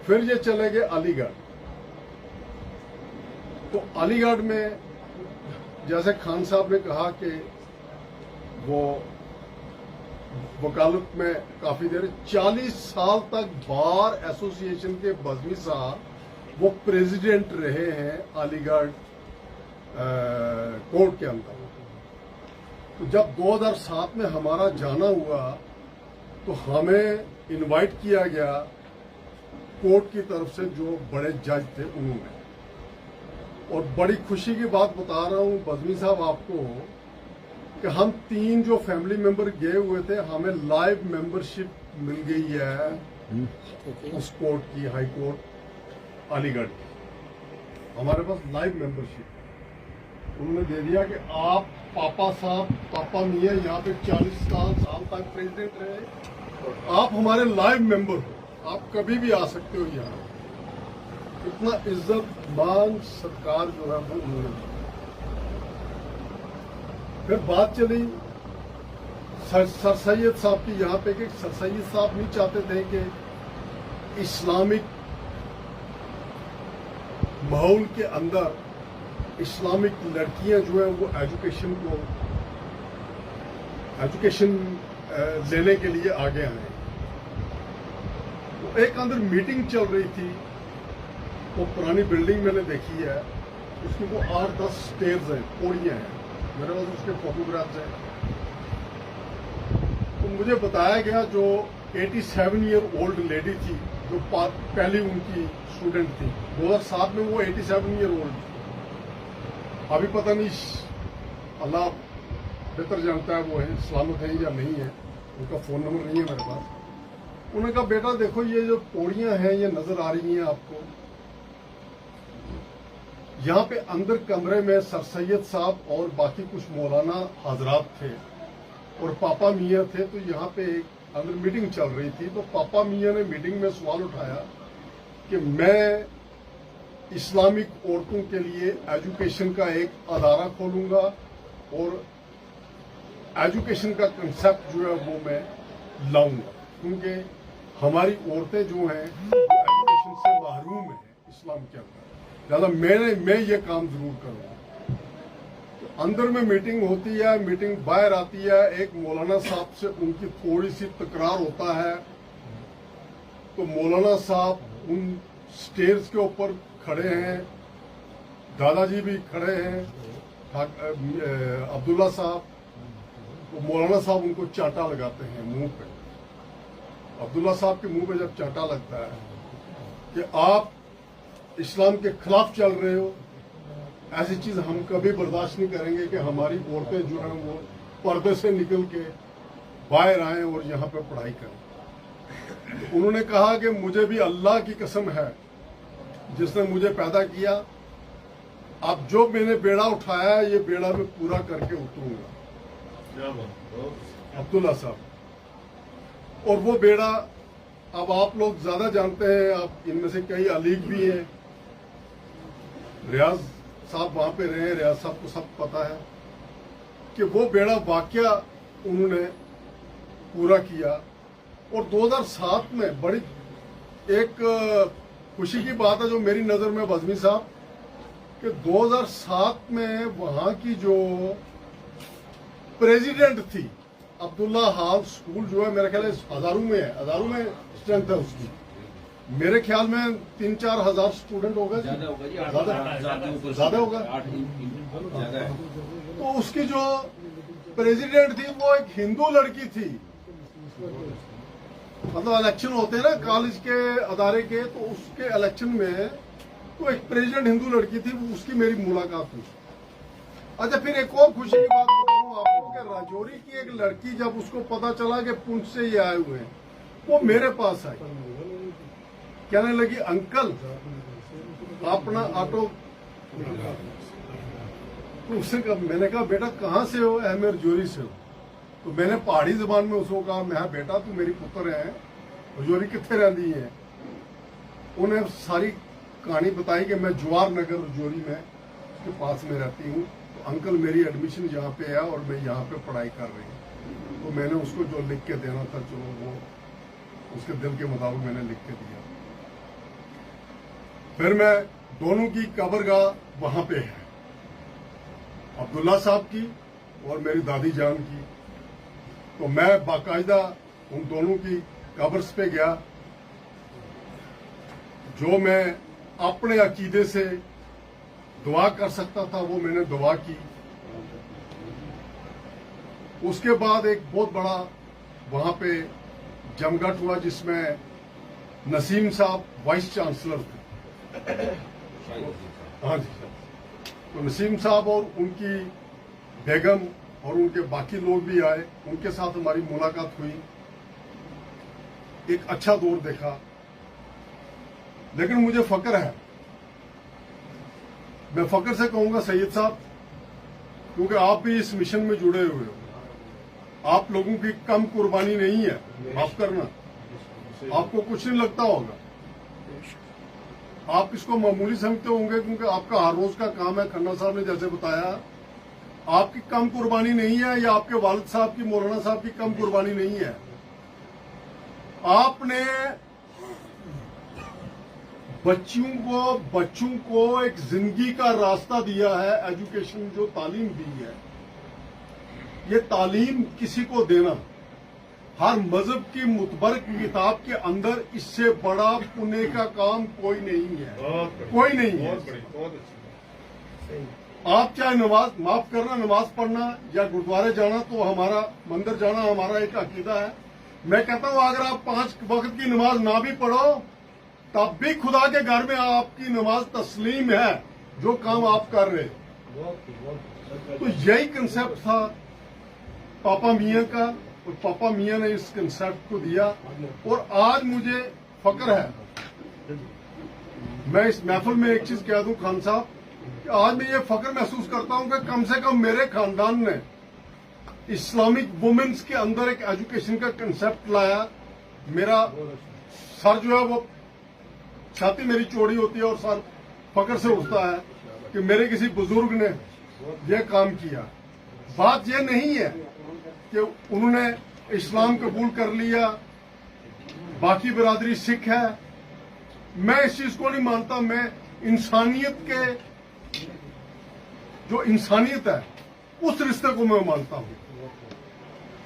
फिर ये चले गए अलीगढ़। तो अलीगढ़ में जैसे खान साहब ने कहा कि वो वकालत में काफी देर, 40 साल तक बार एसोसिएशन के बज़मी साहब वो प्रेसिडेंट रहे हैं अलीगढ़ कोर्ट के अंदर। तो जब 2007 में हमारा जाना हुआ तो हमें इनवाइट किया गया कोर्ट की तरफ से, जो बड़े जज थे उन्होंने। और बड़ी खुशी की बात बता रहा हूं बज़मी साहब आपको कि हम 3 जो फैमिली मेंबर गए हुए थे, हमें लाइव मेंबरशिप मिल गई है उस कोर्ट की, हाई कोर्ट अलीगढ़ की। हमारे पास लाइव मेंबरशिप उन्होंने दे दिया कि आप पापा मियां यहाँ पे 40 साल तक प्रेसिडेंट रहे, आप हमारे लाइव मेंबर हो, आप कभी भी आ सकते हो यहाँ। इतना इज्जत मान सत्कार जो है वो उन्होंने दिया। फिर बात चली सर सैयद साहब की यहाँ पे, कि सर सैयद साहब नहीं चाहते थे कि इस्लामिक माहौल के अंदर इस्लामिक लड़कियां जो है वो एजुकेशन लेने के लिए आगे आए। तो एक अंदर मीटिंग चल रही थी, वो पुरानी बिल्डिंग मैंने देखी है, उसकी वो 8-10 स्टेयर्स हैं, पौड़ियां हैं, मेरे पास उसके फोटोग्राफ्स हैं। तो मुझे बताया गया जो 87 ईयर ओल्ड लेडी थी, जो पहली उनकी स्टूडेंट थी, 2007 में वो 87 ईयर ओल्ड थी। अभी पता नहीं, अल्लाह बेहतर जानता है वो है सलामत है या नहीं है, उनका फोन नंबर नहीं है मेरे पास। उन्होंने कहा बेटा देखो ये जो पौड़ियां हैं ये नजर आ रही हैं आपको, यहाँ पे अंदर कमरे में सर सैयद साहब और बाकी कुछ मौलाना हजरात थे और पापा मियाँ थे। तो यहाँ पे एक अंदर मीटिंग चल रही थी, तो पापा मियाँ ने मीटिंग में सवाल उठाया कि मैं इस्लामिक औरतों के लिए एजुकेशन का एक अदारा खोलूंगा और एजुकेशन का कंसेप्ट जो है वो मैं लाऊंगा, क्योंकि हमारी औरतें जो हैं एजुकेशन से महरूम हैं इस्लाम के अंदर, लिहाजा मैं ये काम जरूर करूंगा। तो अंदर में मीटिंग होती है, मीटिंग बाहर आती है, एक मौलाना साहब से उनकी थोड़ी सी तकरार होता है, तो मौलाना साहब उन स्टेयर्स के ऊपर खड़े हैं, दादाजी भी खड़े हैं, अब्दुल्ला साहब, तो मौलाना साहब उनको चांटा लगाते हैं मुंह पे। अब्दुल्ला साहब के मुंह पे जब चांटा लगता है कि आप इस्लाम के खिलाफ चल रहे हो, ऐसी चीज हम कभी बर्दाश्त नहीं करेंगे कि हमारी औरतें जो हैं वो पर्दे से निकल के बाहर आए और यहाँ पे पढ़ाई करें। तो उन्होंने कहा कि मुझे भी अल्लाह की कसम है जिसने मुझे पैदा किया, अब जो मैंने बेड़ा उठाया है ये बेड़ा मैं पूरा करके उतरूंगा। अब्दुल्ला साहब, और वो बेड़ा अब आप लोग ज्यादा जानते हैं, आप इनमें से कई अलीग भी हैं, रियाज साहब वहां पे रहे, रियाज साहब को सब पता है कि वो बेड़ा वाकया उन्होंने पूरा किया। और 2007 में बड़ी एक खुशी की बात है जो मेरी नजर में बज़मी साहब, कि 2007 में वहां की जो प्रेसिडेंट थी अब्दुल्ला हाल स्कूल जो है मेरे ख्याल हजारों में है, हजारों में स्ट्रेंथ है उसकी, मेरे ख्याल में 3-4 हजार स्टूडेंट होगा, ज्यादा होगा। तो उसकी जो प्रेसिडेंट थी वो एक हिंदू लड़की थी। मतलब इलेक्शन होते हैं ना कॉलेज के अदारे के, तो उसके इलेक्शन में तो एक प्रेसिडेंट हिंदू लड़की थी, उसकी मेरी मुलाकात हुई। अच्छा, फिर एक और खुशी की बात बताऊं आपको कि राजौरी की एक लड़की, जब उसको पता चला कि पुंछ से ये आए हुए हैं, वो मेरे पास आई, कहने लगी अंकल अपना ऑटो। तो उसने कहा, मैंने कहा बेटा कहाँ से हो? मैं राजौरी से हूँ। तो मैंने पहाड़ी जबान में उसको कहा, मैं बेटा तू मेरी पुत्र है, राजौरी कितने रहती है? उन्हें सारी कहानी बताई कि मैं जवाहर नगर राजौरी में उसके पास में रहती हूँ, तो अंकल मेरी एडमिशन यहाँ पे है और मैं यहाँ पे पढ़ाई कर रही हूँ। तो मैंने उसको जो लिख के देना था, चलो वो उसके दिल के मुताबिक मैंने लिख के दिया। फिर मैं दोनों की कब्रगाह वहां पे है, अब्दुल्ला साहब की और मेरी दादी जान की। तो मैं बाकायदा उन दोनों की कब्र्स पे गया, जो मैं अपने अकीदे से दुआ कर सकता था वो मैंने दुआ की। उसके बाद एक बहुत बड़ा वहां पे जमघट हुआ जिसमें नसीम साहब वाइस चांसलर थे। हाँ जी, तो नसीम साहब और उनकी बेगम और उनके बाकी लोग भी आए, उनके साथ हमारी मुलाकात हुई, एक अच्छा दौर देखा। लेकिन मुझे फक्र है, मैं फक्र से कहूंगा सैयद साहब, क्योंकि आप भी इस मिशन में जुड़े हुए हो, आप लोगों की कम कुर्बानी नहीं है, माफ करना, आपको कुछ नहीं लगता होगा, आप इसको मामूली समझते होंगे क्योंकि आपका हर रोज का काम है। खन्ना साहब ने जैसे बताया, आपकी कम कुर्बानी नहीं है, या आपके वालिद साहब की, मौलाना साहब की कम कुर्बानी नहीं है। आपने बच्चों को एक जिंदगी का रास्ता दिया है, एजुकेशन जो तालीम दी है, ये तालीम किसी को देना हर मजहब की मुतबरक किताब के अंदर इससे बड़ा पुण्य का काम कोई नहीं है, कोई नहीं है। आप चाहे नमाज, माफ करना, नमाज पढ़ना या गुरुद्वारे जाना, तो हमारा मंदिर जाना हमारा एक अकीदा है। मैं कहता हूं अगर आप 5 वक्त की नमाज ना भी पढ़ो तब भी खुदा के घर में आपकी नमाज तस्लीम है, जो काम आप कर रहे। तो यही कंसेप्ट था पापा मियां का, और पापा मियां ने इस कंसेप्ट को दिया। और आज मुझे फक्र है, मैं इस महफिल में एक चीज कह दूं खान साहब, कि आज मैं ये फक्र महसूस करता हूं कि कम से कम मेरे खानदान ने इस्लामिक वुमेन्स के अंदर एक एजुकेशन का कंसेप्ट लाया। मेरा सर जो है वो, छाती मेरी चौड़ी होती है और सर फक्र से उठता है कि मेरे किसी बुजुर्ग ने यह काम किया। बात यह नहीं है कि उन्होंने इस्लाम कबूल कर लिया, बाकी बिरादरी सिख है, मैं इस चीज को नहीं मानता। मैं इंसानियत के, जो इंसानियत है उस रिश्ते को मैं मानता हूं।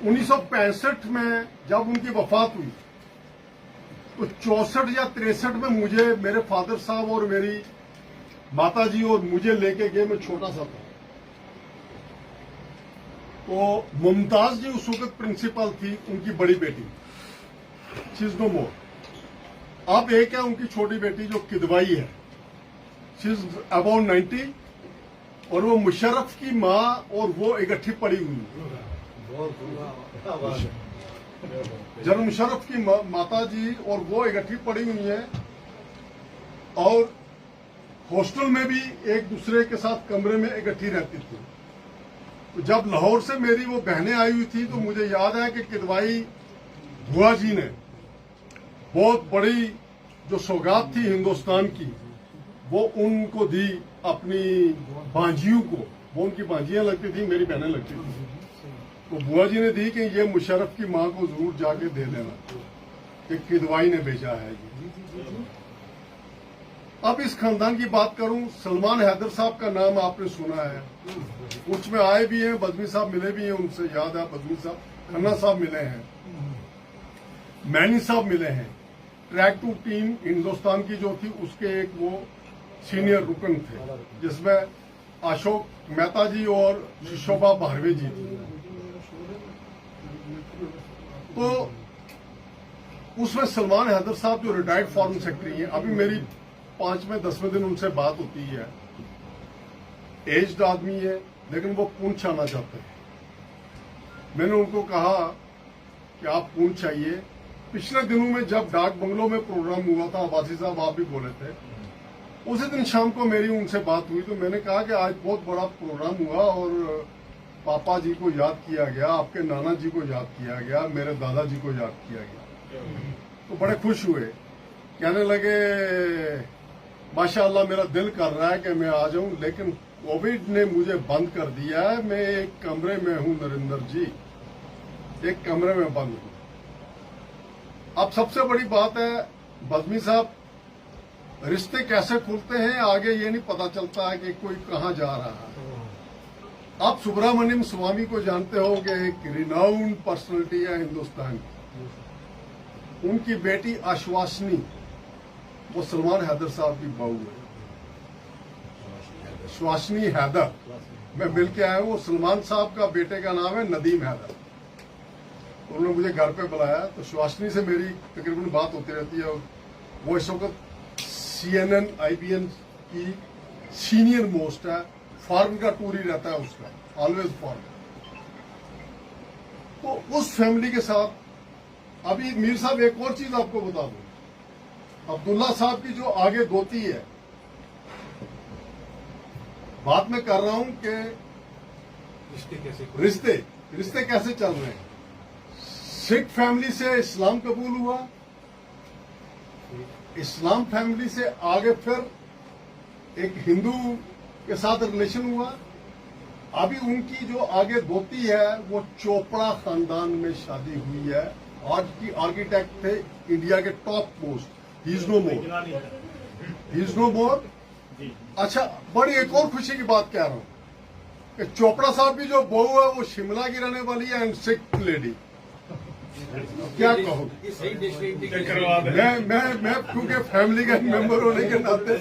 1965 में जब उनकी वफात हुई तो 64 या 63 में मुझे मेरे फादर साहब और मेरी माता जी और मुझे लेके गए, मैं छोटा सा था। तो मुमताज जी उस वक्त प्रिंसिपल थी, उनकी बड़ी बेटी, शी इज नो मोर। अब एक है उनकी छोटी बेटी जो किदवाई है, शी इज अबाउट 90, और वो मुशर्रफ की माँ और वो इकट्ठी पड़ी हुई है। जनरल मुशर्रफ की माता जी और वो इकट्ठी पड़ी हुई है, और हॉस्टल में भी एक दूसरे के साथ कमरे में इकट्ठी रहती थी। तो जब लाहौर से मेरी वो बहनें आई हुई थी, तो मुझे याद है कि किदवाई बुआ जी ने बहुत बड़ी जो सौगात थी हिंदुस्तान की, वो उनको दी अपनी भांजियों को। वो उनकी भांजियां लगती थी, मेरी बहनें लगती थी। तो बुआ जी ने दी कि ये मुशर्रफ की मां को जरूर जाके दे देना, कि किदवाई ने भेजा है ये। अब इस खानदान की बात करूं, सलमान हैदर साहब का नाम आपने सुना है, कुछ में आए भी हैं, बज़मी साहब मिले भी हैं, उनसे याद है बज़मी साहब, खन्ना साहब मिले हैं, मैनी साहब मिले हैं। ट्रैक टू टीम हिंदुस्तान की जो थी उसके एक वो सीनियर रुकन थे, जिसमें अशोक मेहता जी और शोभा भारवे जी थी। तो उसमें सलमान हैदर साहब जो रिटायर्ड फॉरेन सेक्रेटरी हैं, अभी मेरी 5वें 10वें दिन उनसे बात होती है। एज्ड आदमी है, लेकिन वो पूंछ आना चाहते हैं। मैंने उनको कहा कि आप पूंछ आइए। पिछले दिनों में जब डाक बंगलों में प्रोग्राम हुआ था, अब्बासी साहब आप भी बोले थे, उसी दिन शाम को मेरी उनसे बात हुई। तो मैंने कहा कि आज बहुत बड़ा प्रोग्राम हुआ और पापा जी को याद किया गया, आपके नाना जी को याद किया गया, मेरे दादाजी को याद किया गया। तो बड़े खुश हुए, कहने लगे माशाअल्लाह मेरा दिल कर रहा है कि मैं आ जाऊं, लेकिन कोविड ने मुझे बंद कर दिया है। मैं एक कमरे में हूं नरेंद्र जी, एक कमरे में बंद हूं। अब सबसे बड़ी बात है बज़मी साहब, रिश्ते कैसे खुलते हैं आगे ये नहीं पता चलता है कि कोई कहां जा रहा है। आप सुब्रमण्यम स्वामी को जानते हो कि एक रिनाउंड पर्सनैलिटी है हिंदुस्तान की। उनकी बेटी आश्वासनी, वो सलमान हैदर साहब की बहू है, श्वासनी हैदर। मैं मिल के आया हूं, सलमान साहब का बेटे का नाम है नदीम हैदर। उन्होंने मुझे घर पे बुलाया, तो श्वासनी से मेरी तकरीबन बात होती रहती है। वो इस वक्त CNN IBN की सीनियर मोस्ट है, फॉरेन का टूर ही रहता है उसका, ऑलवेज फॉरेन। तो उस फैमिली के साथ अभी मीर साहब एक और चीज आपको बता दूं, अब्दुल्ला साहब की जो आगे दोती है, बात मैं कर रहा हूं कि रिश्ते कैसे चल रहे हैं। सिख फैमिली से इस्लाम कबूल हुआ, इस्लाम फैमिली से आगे फिर एक हिंदू के साथ रिलेशन हुआ। अभी उनकी जो आगे दोती है वो चोपड़ा खानदान में शादी हुई है। आज की आर्किटेक्ट थे इंडिया के top most, he is no more, he is no more. अच्छा, बड़ी एक और खुशी की बात कह रहा हूं कि चोपड़ा साहब की जो बहू है वो शिमला की रहने वाली है एंड सिख लेडी। क्या कहूँ मैं क्योंकि फैमिली का मेंबर होने के नाते।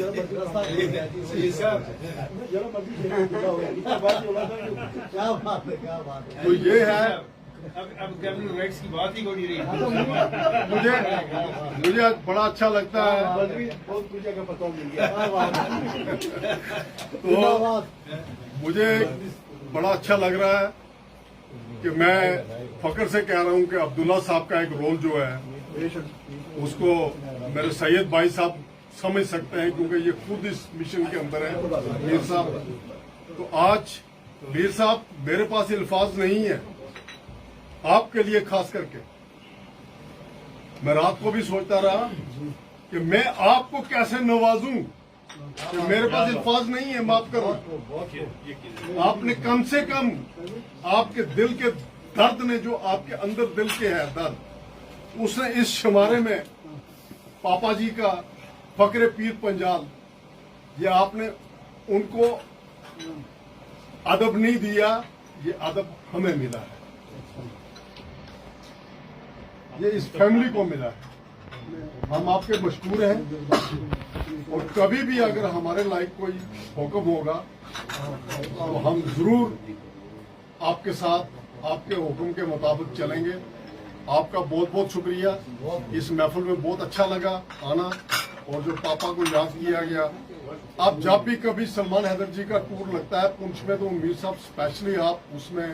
तो ये है,
अब कैबिनेट राइट्स की बात ही हो नहीं रही।
मुझे आज बड़ा अच्छा लगता है।
बहुत कुछ जगह पता मिल गया।
तो मुझे बड़ा अच्छा लग रहा है कि मैं फकर से कह रहा हूं कि अब्दुल्ला साहब का एक रोल जो है उसको मेरे सैयद भाई साहब समझ सकते हैं, क्योंकि ये खुद इस मिशन के अंदर है मीर साहब। तो आज मीर साहब मेरे पास अल्फाज नहीं है आपके लिए, खास करके मैं रात को भी सोचता रहा कि मैं आपको कैसे नवाजूं, कि मेरे पास अल्फाज नहीं है, माफ करो। आपने कम से कम आपके दिल के दर्द ने, जो आपके अंदर दिल के है दर्द, उसने इस शुमारे में पापा जी का फकरे पीर पंजाल, ये आपने उनको अदब नहीं दिया, ये अदब हमें मिला है, ये इस फैमिली को मिला है। हम आपके मशकूर हैं और कभी भी अगर हमारे लायक कोई हुक्म होगा तो हम जरूर आपके साथ आपके हुक्म के मुताबिक चलेंगे। आपका बहुत बहुत शुक्रिया। इस महफिल में बहुत अच्छा लगा आना और जो पापा को याद किया गया। आप जब भी कभी सलमान हैदर जी का टूर लगता है पुंछ में तो मीर साहब स्पेशली आप उसमें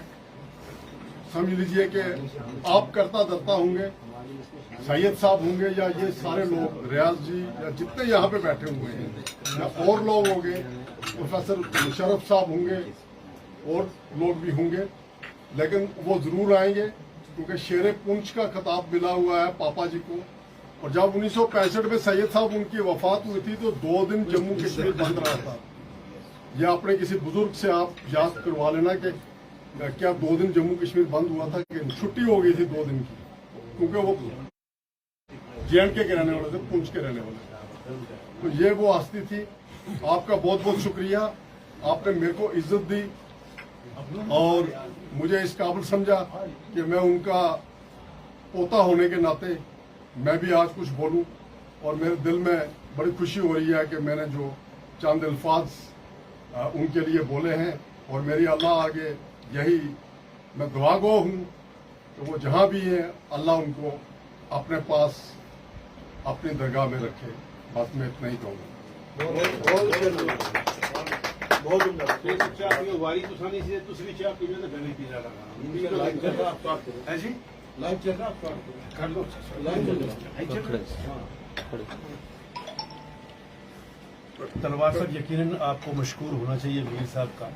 समझ लीजिए कि आप करता धरता होंगे, सैयद साहब होंगे या ये सारे लोग, रियाज जी या जितने यहाँ पे बैठे हुए हैं या और लोग होंगे, प्रोफेसर मुशर्रफ साहब होंगे और लोग भी होंगे, लेकिन वो जरूर आएंगे क्योंकि शेर पुंछ का खिताब मिला हुआ है पापा जी को। और जब 1965 में सैयद साहब उनकी वफात हुई थी तो 2 दिन जम्मू कश्मीर बंद रहा था। या अपने किसी बुजुर्ग से आप याद करवा लेना कि क्या 2 दिन जम्मू कश्मीर बंद हुआ था कि छुट्टी हो गई थी 2 दिन की, क्योंकि वो JNK के रहने वाले थे, पुंछ के रहने वाले। तो ये वो हस्ती थी। आपका बहुत बहुत शुक्रिया। आपने मेरे को इज्जत दी और मुझे इस काबिल समझा कि मैं उनका पोता होने के नाते मैं भी आज कुछ बोलूं और मेरे दिल में बड़ी खुशी हो रही है कि मैंने जो चंद अल्फाज उनके लिए बोले हैं और मेरी अल्लाह आगे यही मैं दुआगो हूं तो वो जहां भी हैं अल्लाह उनको अपने पास अपनी दरगाह में रखे। बस मैं इतना ही कहूँगा।
लाइव चल रहा कर लो तलवार साहब, यकीनन आपको मशकूर होना चाहिए मीर साहब का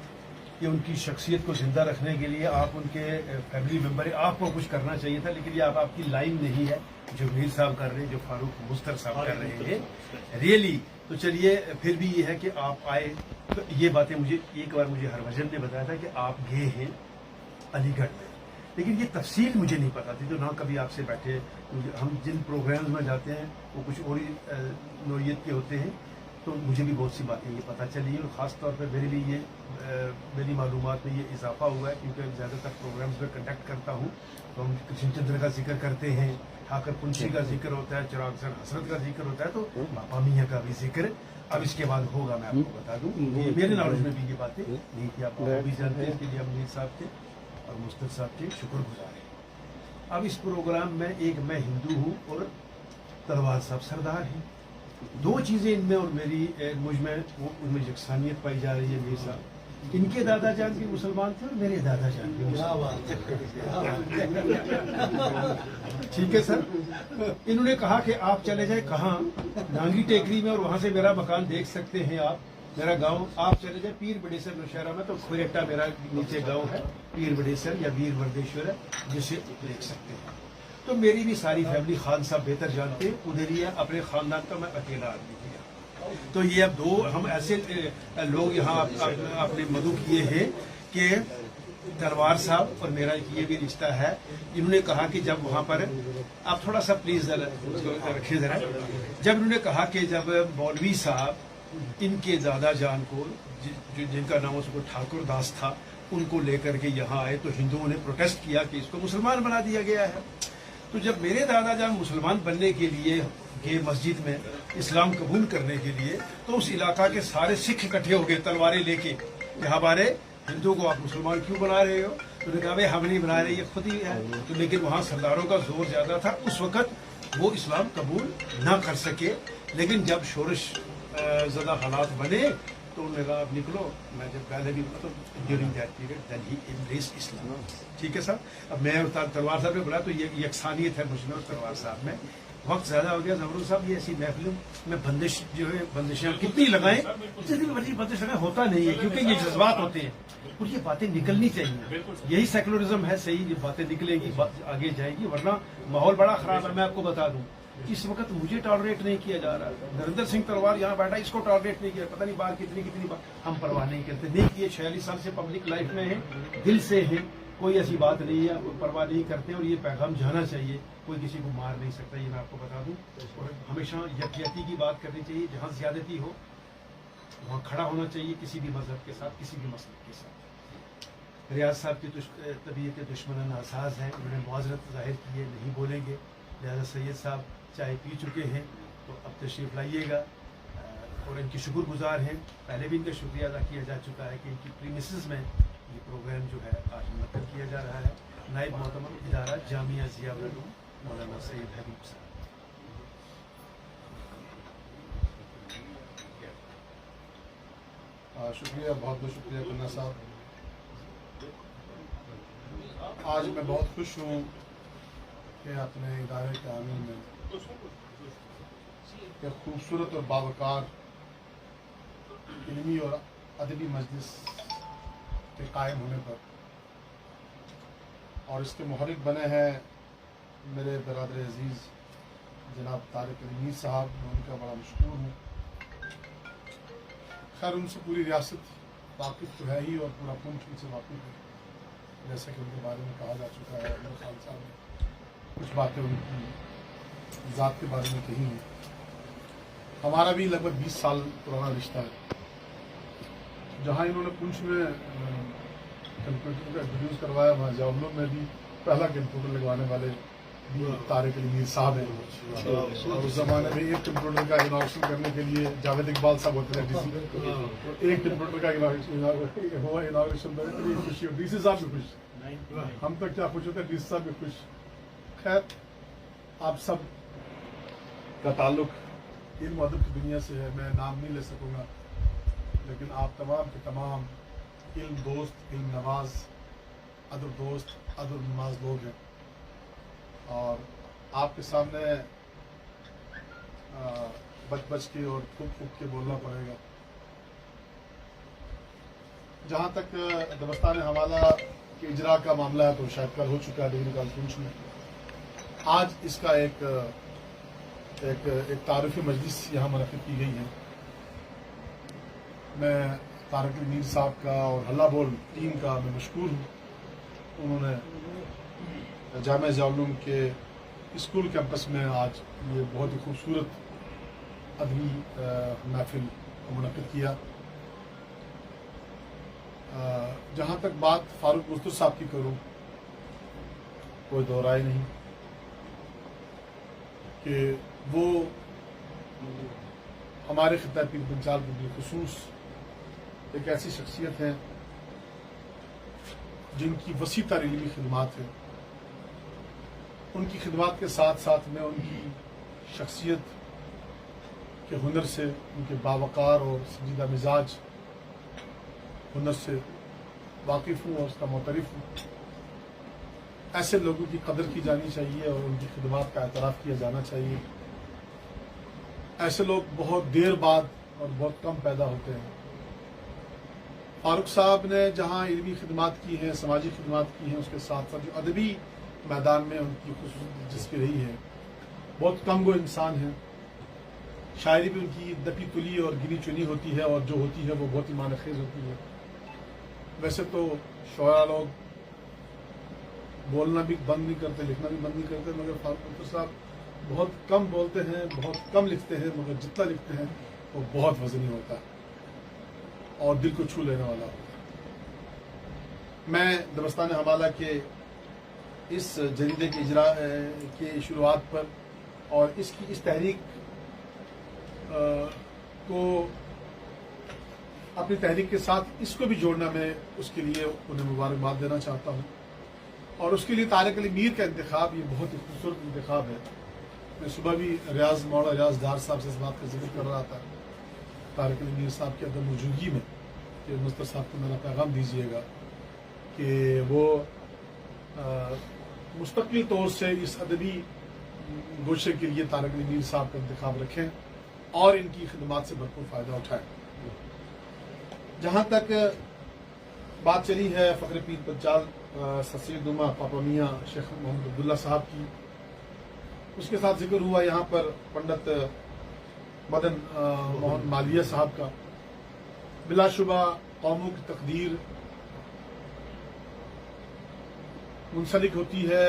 कि उनकी शख्सियत को जिंदा रखने के लिए आप उनके फैमिली मेंबर है, आपको कुछ करना चाहिए था, लेकिन ये आपकी लाइन नहीं है जो मीर साहब कर रहे हैं, जो फारूक मुस्तर साहब कर रहे हैं रियली। तो चलिए फिर भी ये है कि आप आए तो ये बातें मुझे एक बार मुझे हरभजन ने बताया था कि आप गए हैं अलीगढ़ में, लेकिन ये तफसील मुझे नहीं पता थी। तो ना कभी आपसे बैठे, हम जिन प्रोग्राम्स में जाते हैं वो कुछ और ही नौइयत के होते हैं, तो मुझे भी बहुत सी बातें ये पता चली और ख़ास तौर पर मेरे लिए ये मेरी मालूमात में ये इजाफा हुआ है क्योंकि ज़्यादातर प्रोग्राम्स में कंडक्ट करता हूँ तो हम कृष्ण चंद्र का जिक्र करते हैं, ठाकर पुंछी का जिक्र होता है, चिराग सर हसरत का जिक्र होता है, तो बापा मियाँ का भी जिक्र अब इसके बाद होगा। मैं आपको बता दूँ ये मेरे नॉलेज में भी ये बातें नहीं थी, आप भी जानते हैं। इसके लिए अमीर साहब के और मुस्तर साहब के शुक्रगुजार हैं। अब इस प्रोग्राम में एक मैं हिंदू हूँ और तलवार साहब सरदार हैं, 2 चीजें इनमें और मेरी मुझ में वो उनमें यकसानियत पाई जा रही है। मीर साहब इनके दादा जान भी मुसलमान थे और मेरे दादा जान भी मुसलमान थे। ठीक है सर। इन्होंने कहा कि आप चले जाए कहाँ, नांगी टेकरी में, और वहां से मेरा मकान देख सकते हैं आप, मेरा गांव। आप चले जाए पीर बड़ेसर नौशहरा में, तो खुरेटा मेरा नीचे गांव है, पीर बड़ेसर या वीर वर्देश्वर है, जिसे देख सकते हैं। तो मेरी भी सारी फैमिली, खान साहब बेहतर जानते हैं, उधर ही है, अपने खानदान का मैं अकेला आदमी हूँ। तो ये अब 2 हम ऐसे लोग यहाँ आपने मधु किए हैं कि तलवार साहब और मेरा ये भी रिश्ता है। इन्होंने कहा कि जब वहाँ पर, आप थोड़ा सा प्लीज रखिए जरा, जब इन्होंने कहा कि जब मौलवी साहब इनके दादा जान को, जिनका नाम उसको ठाकुर दास था, उनको लेकर के यहाँ आए तो हिंदुओं ने प्रोटेस्ट किया कि इसको मुसलमान बना दिया गया है। तो जब मेरे दादा जान मुसलमान बनने के लिए गए मस्जिद में इस्लाम कबूल करने के लिए, तो उस इलाका के सारे सिख इकट्ठे हो गए तलवारें लेके, यहाँ हमारे हिंदुओं को आप मुसलमान क्यों बना रहे हो? तो उन्होंने कहा भाई हम नहीं बना रहे, ये खुद ही है। तो लेकिन वहाँ सरदारों का जोर ज्यादा था, उस वक्त वो इस्लाम कबूल ना कर सके। लेकिन जब शोरश ज़्यादा हालात बने तो उन्होंने कहा आप निकलो। मैं जब पहले भी तो during that period then he embraced Islam. ठीक है सर। अब मैं तलवार साहब ने बोला तो ये यकसानियत है मुझ में और तलवार साहब में। वक्त ज्यादा हो गया जमरू साहब, ये ऐसी महफिलों में बंदिश जो है, बंदिशें कितनी लगाएं, जितनी मर्जी बंदिश लगाएं होता नहीं है, क्योंकि ये जज्बात होते हैं और ये बातें निकलनी चाहिए। यही सेकुलरिज्म है, सही, ये बातें निकलेगी, आगे जाएगी, वरना माहौल बड़ा खराब है। मैं आपको बता दूं इस वक्त मुझे टॉलरेट नहीं किया जा रहा। नरेंद्र सिंह तलवार यहाँ बैठा, इसको टॉलरेट नहीं किया, पता नहीं बात कितनी बार हम परवाह नहीं करते। नहीं किए, 46 साल से पब्लिक लाइफ में है, दिल से है, कोई ऐसी बात नहीं है, परवाह नहीं करते। और ये पैगाम जाना चाहिए, कोई किसी को मार नहीं सकता, ये मैं आपको बता दूं। और हमेशा यकजहती की बात करनी चाहिए, जहाँ ज्यादती हो वहाँ खड़ा होना चाहिए, किसी भी मजहब के साथ, किसी भी मसलक के साथ। रियाज साहब की तबीयत दुश्मन नासाज है, उन्होंने मुआजरत जाहिर की है, नहीं बोलेंगे। لہٰذا سید صاحب چائے پی چکے ہیں تو اب تشریف لائیے گا اور ان کی شکر گزار ہیں. پہلے بھی ان کا شکریہ ادا کیا جا چکا ہے کہ ان کی پریمیسز میں یہ پروگرام جو ہے آج منعقد کیا جا رہا ہے. نائب معتمد ادارہ جامعہ ضیاء العلوم مولانا سید حبیب صاحب.
شکریہ، بہت بہت شکریہ پنہ صاحب. آج میں بہت خوش ہوں کہ اپنے ادارے کے عامل میں ایک خوبصورت اور باوقار علمی اور ادبی مجلس کے قائم ہونے پر اور اس کے محرک بنے ہیں میرے برادر عزیز جناب طارق علی میر صاحب. میں ان کا بڑا مشکور ہوں. خیر ان سے پوری ریاست واقف تو ہے ہی اور پورا پونچھ ان سے واقف ہے، جیسا کہ ان کے بارے میں کہا جا چکا ہے. عمر خان صاحب نے کچھ باتیں ان کی ذات کے بارے میں کہی ہیں. ہمارا بھی لگ بھگ 20 سال پرانا رشتہ ہے. جہاں انہوں نے پونچھ میں کمپیوٹر کا انٹروڈیوس کروایا، وہاں جاولوں میں بھی پہلا کمپیوٹر لگوانے والے بھی طارق علی میر صاحب ہیں. اور اس زمانے میں ایک کمپیوٹر کا انوویشن کرنے کے لیے جاوید اقبال صاحب ہوتے تھے ڈی سی. ایک کمپیوٹر کا انوویشن اتنی خوشی ہو. ڈی سی صاحب بھی خوش، ہم تک کیا خوش ہوتے ہیں، ڈی سی صاحب بھی خوش. خیر آپ سب کا تعلق علم و ادب کی دنیا سے ہے. میں نام نہیں لے سکوں گا، لیکن آپ تمام کے تمام علم دوست، علم نواز، ادب دوست، ادب نواز لوگ ہیں. اور آپ کے سامنے بچ بچ کے اور پھک پھک کے بولنا پڑے گا. جہاں تک دبستان حوالہ کے اجرا کا معاملہ ہے تو شاید کل ہو چکا ہے ڈگری کالج پونچھ میں. آج اس کا ایک تعارفی مجلس یہاں منعقد کی گئی ہے. میں طارق علی میر صاحب کا اور ہلہ بول ٹیم کا میں مشکور ہوں. انہوں نے جامعہ ضیاء العلوم کے اسکول کیمپس میں آج یہ بہت ہی خوبصورت ادبی محفل منعقد کیا. جہاں تک بات فاروق مستر صاحب کی کروں، کوئی دو رائے نہیں کہ وہ ہمارے خطہ پیر پنچال کے بالخصوص ایک ایسی شخصیت ہے جن کی وسیع تر علمی خدمات ہیں. ان کی خدمات کے ساتھ ساتھ میں ان کی شخصیت کے ہنر سے، ان کے باوقار اور سنجیدہ مزاج ہنر سے واقف ہوں اور اس کا معترف ہوں. ایسے لوگوں کی قدر کی جانی چاہیے اور ان کی خدمات کا اعتراف کیا جانا چاہیے. ایسے لوگ بہت دیر بعد اور بہت کم پیدا ہوتے ہیں. فاروق صاحب نے جہاں علمی خدمات کی ہیں، سماجی خدمات کی ہیں، اس کے ساتھ ساتھ جو ادبی میدان میں ان کی خصوصی دلچسپی رہی ہے. بہت کم وہ انسان ہیں. شاعری بھی ان کی دپی تلی اور گنی چنی ہوتی ہے، اور جو ہوتی ہے وہ بہت ہی معنی خیز ہوتی ہے. ویسے تو شعراء لوگ بولنا بھی بند نہیں کرتے، لکھنا بھی بند نہیں کرتے، مگر فاروق مستر صاحب بہت کم بولتے ہیں، بہت کم لکھتے ہیں، مگر جتنا لکھتے ہیں وہ بہت وزنی ہوتا ہے اور دل کو چھو لینے والا ہوتا ہے. میں دبستان حوالہ کے اس جریدے کے اجرا کے شروعات پر اور اس تحریک کو اپنی تحریک کے ساتھ اس کو بھی جوڑنا، میں اس کے لیے انہیں مبارکباد دینا چاہتا ہوں. اور اس کے لیے طارق علی میر کا انتخاب یہ بہت ہی خوبصورت انتخاب ہے. میں صبح بھی مولانا ریاض ڈار صاحب سے اس بات کا ذکر کر رہا تھا طارق علی میر صاحب کی عدم موجودگی میں کہ مستر صاحب کو میرا پیغام دیجیے گا کہ وہ مستقل طور سے اس ادبی گوشے کے لیے طارق علی میر صاحب کا انتخاب رکھیں اور ان کی خدمات سے بھرپور فائدہ اٹھائیں. جہاں تک بات چلی ہے فخر پیر پنچال سر سید نما پاپا میاں شیخ محمد عبداللہ صاحب کی، اس کے ساتھ ذکر ہوا یہاں پر پنڈت مدن موہن مالویہ صاحب کا. بلا شبہ قوموں کی تقدیر منسلک ہوتی ہے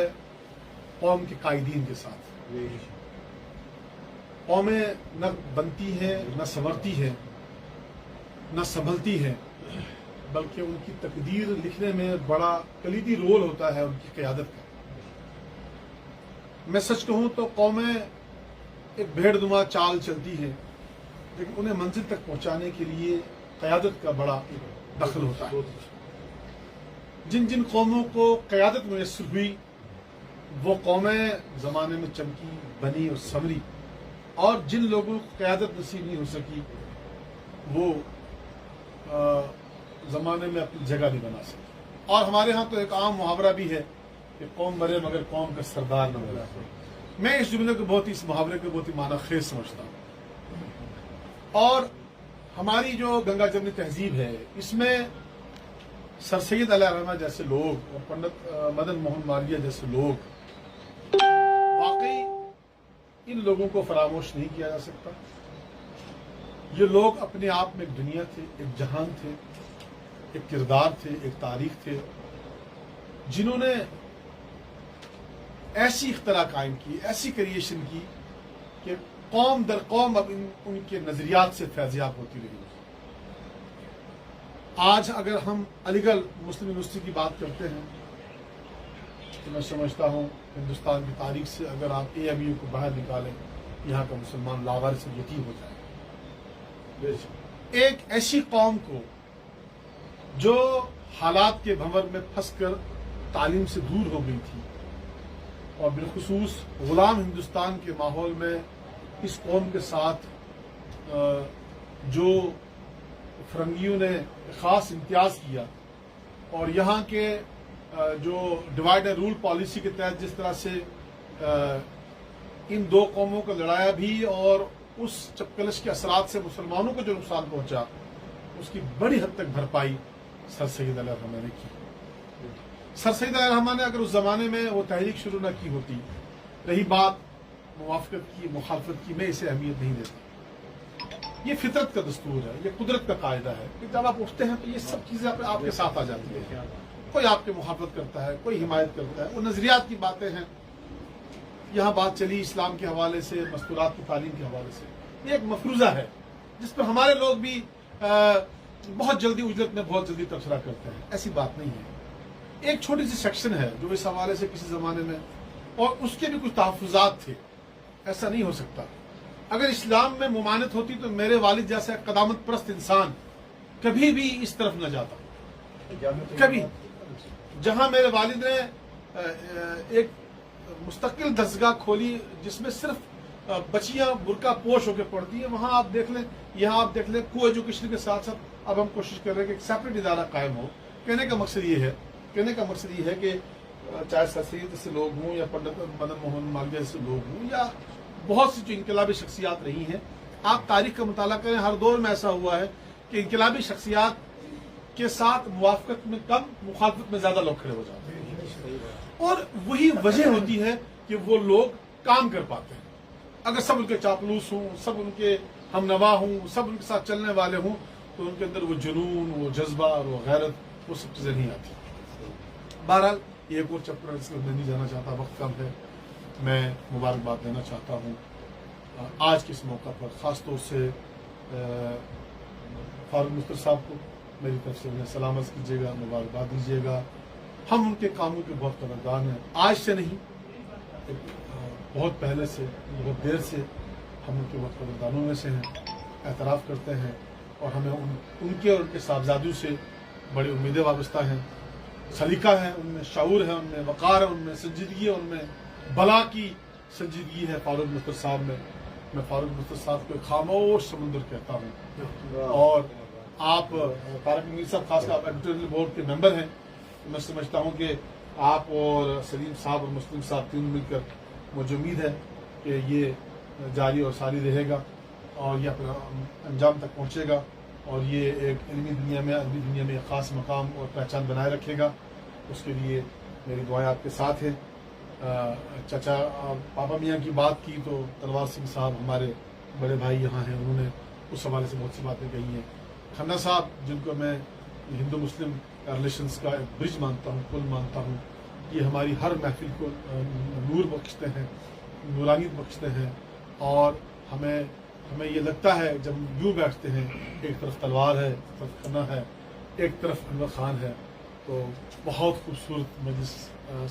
قوم کے قائدین کے ساتھ. قومیں نہ بنتی ہیں، نہ سنورتی ہیں، نہ سنبھلتی ہیں، بلکہ ان کی تقدیر لکھنے میں بڑا کلیدی رول ہوتا ہے ان کی قیادت کا.
मैं सच कहूं तो कौमें एक भेड़नुमा चाल चलती है, लेकिन उन्हें मंजिल तक पहुंचाने के लिए क़यादत का बड़ा दखल होता है। जिन जिन कौमों को क़यादत मुयस्सर हुई वो कौमें ज़माने में चमकी, बनी और संवरी, और जिन लोगों को क़यादत नसीब नहीं हो सकी वो ज़माने में अपनी जगह नहीं बना सके। और हमारे यहाँ तो एक आम मुहावरा भी है कि कौम मरे मगर कौम का सरदार न मरे। मैं इस जुमले को इस मुहावरे को बहुत ही माना खेज समझता हूँ। और हमारी जो गंगा जमनी तहजीब है इसमें सर सैयद अलैहिर्रहमा जैसे लोग और पंडित मदन मोहन मालवीय जैसे लोग, वाकई इन लोगों को फरामोश नहीं किया जा सकता। ये लोग अपने आप में एक दुनिया थे, एक जहान थे, एक किरदार थे, एक तारीख थे, जिन्होंने ऐसी इख्तरा कायम की, ऐसी क्रिएशन की कि कौम दर कौम अब उनके नजरियात से फैज़याब होती रही। आज अगर हम अलीगढ़ मुस्लिम यूनिवर्सिटी की बात करते हैं तो मैं समझता हूँ हिंदुस्तान की तारीख से अगर आप AMU को बाहर निकालें, यहाँ का मुसलमान लावारिस और यतीम हो जाए। एक ऐसी कौम को जो हालात के भंवर में फंसकर तालीम से दूर हो गई थी और बिलखुसूस गुलाम हिंदुस्तान के माहौल में इस कौम के साथ जो फरंगियों ने खास इम्तियाज किया, और यहाँ के जो डिवाइड एंड रूल पॉलिसी के तहत जिस तरह से इन दो कौमों को लड़ाया भी और उस चपकलश के असरात से मुसलमानों को जो नुकसान पहुंचा उसकी बड़ी हद तक भरपाई सर सैयद अलैहिर्रहमा ने की। सर सैयद अलैहिर्रहमा ने अगर उस जमाने में वो तहरीक शुरू न की होती, रही बात मुवाफकत की, मुखालफत की, मैं इसे अहमियत नहीं देता। ये फितरत का दस्तूर है, ये कुदरत का कायदा है कि जब आप उठते हैं तो ये सब चीजें आपके साथ आ जाती है। कोई आपके मुखालफत करता है, कोई हिमायत करता है, वो नजरियात की बातें हैं। यहाँ बात चली इस्लाम के हवाले से, मस्तूरात की तालीम के हवाले से, ये एक मफरूजा है जिस पर हमारे लोग भी बहुत जल्दी उजरत में बहुत जल्दी तबसरा करते हैं। ऐसी बात नहीं है। एक छोटी सी सेक्शन है जो इस हवाले से किसी जमाने में, और उसके भी कुछ तहफ़्फ़ुज़ात थे। ऐसा नहीं हो सकता। अगर इस्लाम में मुमानत होती तो मेरे वालिद जैसा कदामत परस्त इंसान कभी भी इस तरफ न जाता। कभी जहां मेरे वालिद ने एक मुस्तकिल दरसगाह खोली जिसमें सिर्फ बच्चियां बुरका पोश होकर पढ़ती है, वहां आप देख लें, यहाँ आप देख लें, को एजुकेशन के साथ साथ अब हम कोशिश कर रहे हैं कि एक सेपरेट इदारा कायम हो। कहने का मकसद ये है कि चाहे सर सैयद से लोग हों या पंडित मदन मोहन मालवीय से लोग हों या बहुत सी जो इनकलाबी शख्सियात रही हैं, आप तारीख का मुताला करें, हर दौर में ऐसा हुआ है कि इनकलाबी शख्सियात के साथ मुवाफकत में कम, मुखालफत में ज्यादा लोग खड़े हो जाते हैं, और वही वजह होती है कि वो लोग काम कर पाते हैं। अगर सब उनके चापलूस हों, सब उनके हमनवा हों, सब उनके साथ चलने वाले हों, तो उनके अंदर वो जुनून, वो जज्बा और वो गैरत, वो सब चीजें नहीं आती। बहरहाल ये एक और चैप्टर जिसमें मैं नहीं जाना चाहता, वक्त कम है। मैं मुबारकबाद देना चाहता हूँ आज के इस मौका पर ख़ास तौर से फारूक मुस्तर साहब को मेरी तरफ से उन्हें सलामत कीजिएगा, मुबारकबाद दीजिएगा। हम उनके कामों के बहुत कदरदान हैं। आज से नहीं, बहुत पहले से, बहुत देर से हम उनके बहुत कदरदानों में से हैं, एतराफ़ करते हैं, और हमें उनके और उनके साहबजादों से बड़ी उम्मीदें वाबस्ता हैं। सलीका है उनमें, शऊर है उनमें, वक़ार है उनमें, संजीदगी है उनमें, भला की संजीदगी है फारूक मुस्तर साहब में। मैं फारूक मुस्तर साहब को खामोश समुंदर कहता हूँ। और आप तारक मीर साहब खासकर आप एडिटोरियल बोर्ड के मेंबर हैं, मैं समझता हूँ कि आप और सलीम साहब और मुस्लिम साहब तीन मिलकर, मुझे उम्मीद है कि ये जारी और सारी रहेगा और ये अपना अंजाम तक पहुँचेगा, और ये एक इल्मी दुनिया में, अदबी दुनिया में एक ख़ास मकाम और पहचान बनाए रखेगा। उसके लिए मेरी दुआएं आपके साथ हैं। चाचा पापा मियाँ की बात की तो तलवार सिंह साहब हमारे बड़े भाई यहाँ हैं, उन्होंने उस हवाले से बहुत सी बातें कही हैं। खन्ना साहब, जिनको मैं हिंदू मुस्लिम रिलेशंस का एक ब्रिज मानता हूँ, पुल मानता हूँ, ये हमारी हर महफिल को नूर बख्शते हैं, नूरानियत बख्शते हैं, और हमें ये लगता है जब यूँ बैठते हैं, एक तरफ तलवार है, एक तरफ खन्ना है, एक तरफ अनवर खान है, تو بہت خوبصورت مجلس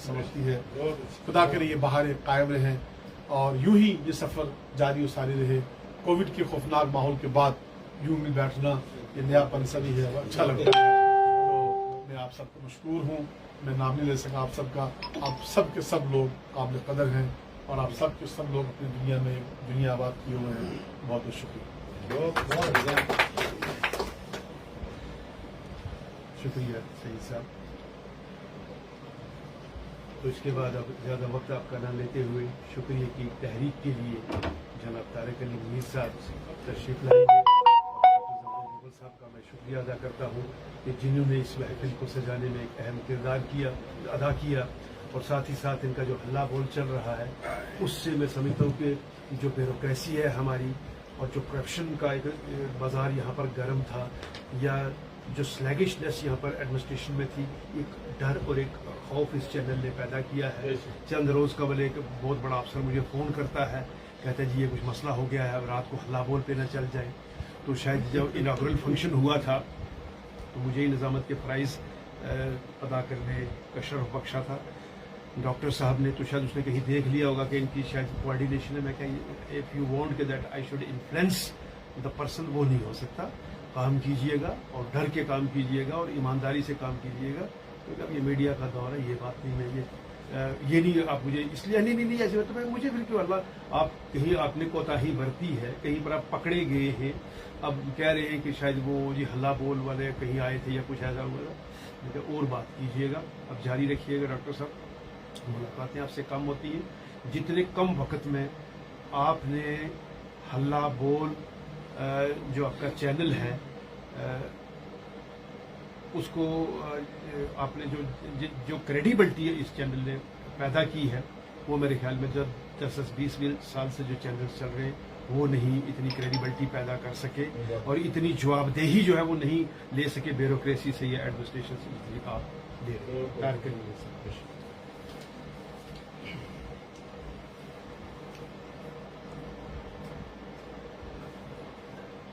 سمجھتی ہے. خدا کرے یہ بہاریں قائم رہیں اور یوں ہی یہ سفر جاری و ساری رہے. کووڈ کے خوفناک ماحول کے بعد یوں مل بیٹھنا یہ نیا پن سبھی ہے, اچھا لگتا ہے. تو میں آپ سب کو مشکور ہوں, میں نام نہیں لے سکا آپ سب کا. آپ سب کے سب لوگ قابل قدر ہیں اور آپ سب کے سب لوگ اپنی دنیا میں دنیا آباد کیے ہوئے ہیں. بہت بہت شکریہ. شکریہ سعید صاحب. تو اس کے بعد اب زیادہ وقت آپ کا نہ لیتے ہوئے شکریہ کی تحریک کے لیے جناب طارق علی میر صاحب تشریف لائیں گے. اور صاحب کا میں شکریہ ادا کرتا ہوں کہ جنہوں نے اس محفل کو سجانے میں ایک اہم کردار ادا کیا, اور ساتھ ہی ساتھ ان کا جو ہلا بول چل رہا ہے اس سے میں سمجھتا ہوں کہ جو بیوروکریسی ہے ہماری اور جو کرپشن کا ایک بازار یہاں پر گرم تھا, یا جو سلیگشنس یہاں پر ایڈمنسٹریشن میں تھی, ایک ڈر اور ایک خوف اس چینل نے پیدا کیا ہے. چند روز قبل ایک بہت بڑا افسر مجھے فون کرتا ہے, کہتا ہے جی یہ کچھ مسئلہ ہو گیا ہے, اب رات کو ہلا بول پہ نہ چل جائے. تو شاید جب اناگورل فنکشن ہوا تھا تو مجھے ہی نظامت کے پرائز ادا کرنے کا شرف بخشا تھا ڈاکٹر صاحب نے. تو شاید اس نے کہیں دیکھ لیا ہوگا کہ ان کی شاید کوآرڈینیشن ہے. میں کہیں اف یو وانٹ کہ that I should influence the person, وہ نہیں ہو سکتا. کام کیجئے گا اور ڈر کے کام کیجئے گا اور ایمانداری سے کام کیجئے گا. کیونکہ اب یہ میڈیا کا دور ہے, یہ بات نہیں. میں یہ نہیں آپ مجھے اس لیے نہیں ایسے تو مجھے پھر کیوں اللہ آپ کہیں آپ نے کوتاہی برتی ہے, کہیں پر آپ پکڑے گئے ہیں, اب کہہ رہے ہیں کہ شاید وہ جی ہلا بول والے کہیں آئے تھے یا کچھ ایسا ہوا. لیکن اور بات کیجئے گا, اب جاری رکھیے گا. ڈاکٹر صاحب ملاقاتیں آپ سے کم ہوتی ہیں, جتنے کم وقت میں آپ نے ہلا بول جو آپ کا چینل ہے اس کو آپ نے جو کریڈیبلٹی ہے اس چینل نے پیدا کی ہے, وہ میرے خیال میں جب 10-20 سال سے جو چینلز چل رہے ہیں وہ نہیں اتنی کریڈیبلٹی پیدا کر سکے اور اتنی جواب دہی جو ہے وہ نہیں لے سکے بیوروکریسی سے یا ایڈمنسٹریشن سے, اس لیے آپ دے رہے ہیں.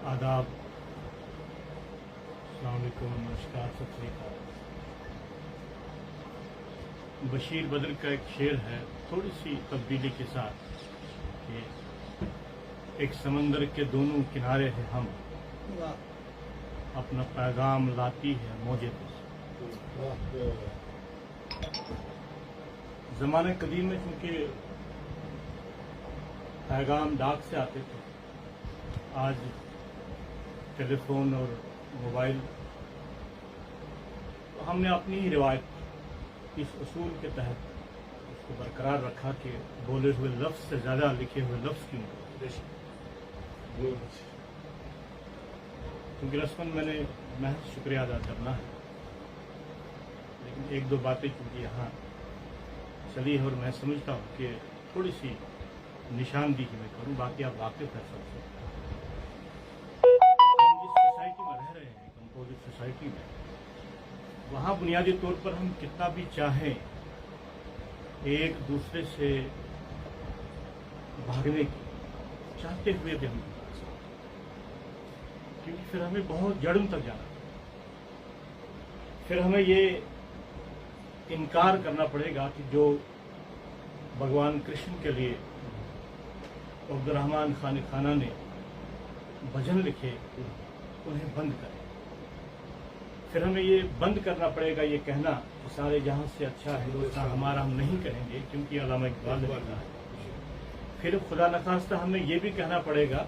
آداب, السلام علیکم, نمسکار, ست شری اکال. بشیر بدر کا ایک شعر ہے تھوڑی سی تبدیلی کے ساتھ کہ ایک سمندر کے دونوں کنارے ہیں ہم, اپنا پیغام لاتی ہے موجیں پہ. زمانے قدیم میں چونکہ پیغام ڈاک سے آتے تھے, آج ٹیلی فون اور موبائل, ہم نے اپنی ہی روایت اس اصول کے تحت اس کو برقرار رکھا کہ بولے ہوئے لفظ سے زیادہ لکھے ہوئے لفظ کیوں, کیونکہ رسماً میں نے محض شکریہ ادا کرنا ہے. لیکن ایک دو باتیں چونکہ یہاں چلی ہے اور میں سمجھتا ہوں کہ تھوڑی سی نشاندہی میں کروں, باقی آپ واقف ہے سب سے. سوسائٹی میں وہاں بنیادی طور پر ہم کتنا بھی چاہیں ایک دوسرے سے بھاگنے کی چاہتے ہوئے بھی ہم کیونکہ پھر ہمیں بہت جڑوں تک جانا, پھر ہمیں یہ انکار کرنا پڑے گا کہ جو بھگوان کرشن کے لیے عبد الرحمان خانہ نے بھجن لکھے انہیں بند کریں. پھر ہمیں یہ بند کرنا پڑے گا یہ کہنا کہ سارے جہاں سے اچھا ہندوستان ہمارا ہم نہیں کہیں گے کیونکہ علامہ اقبال نے لکھا ہے. پھر خدا نخواستہ ہمیں یہ بھی کہنا پڑے گا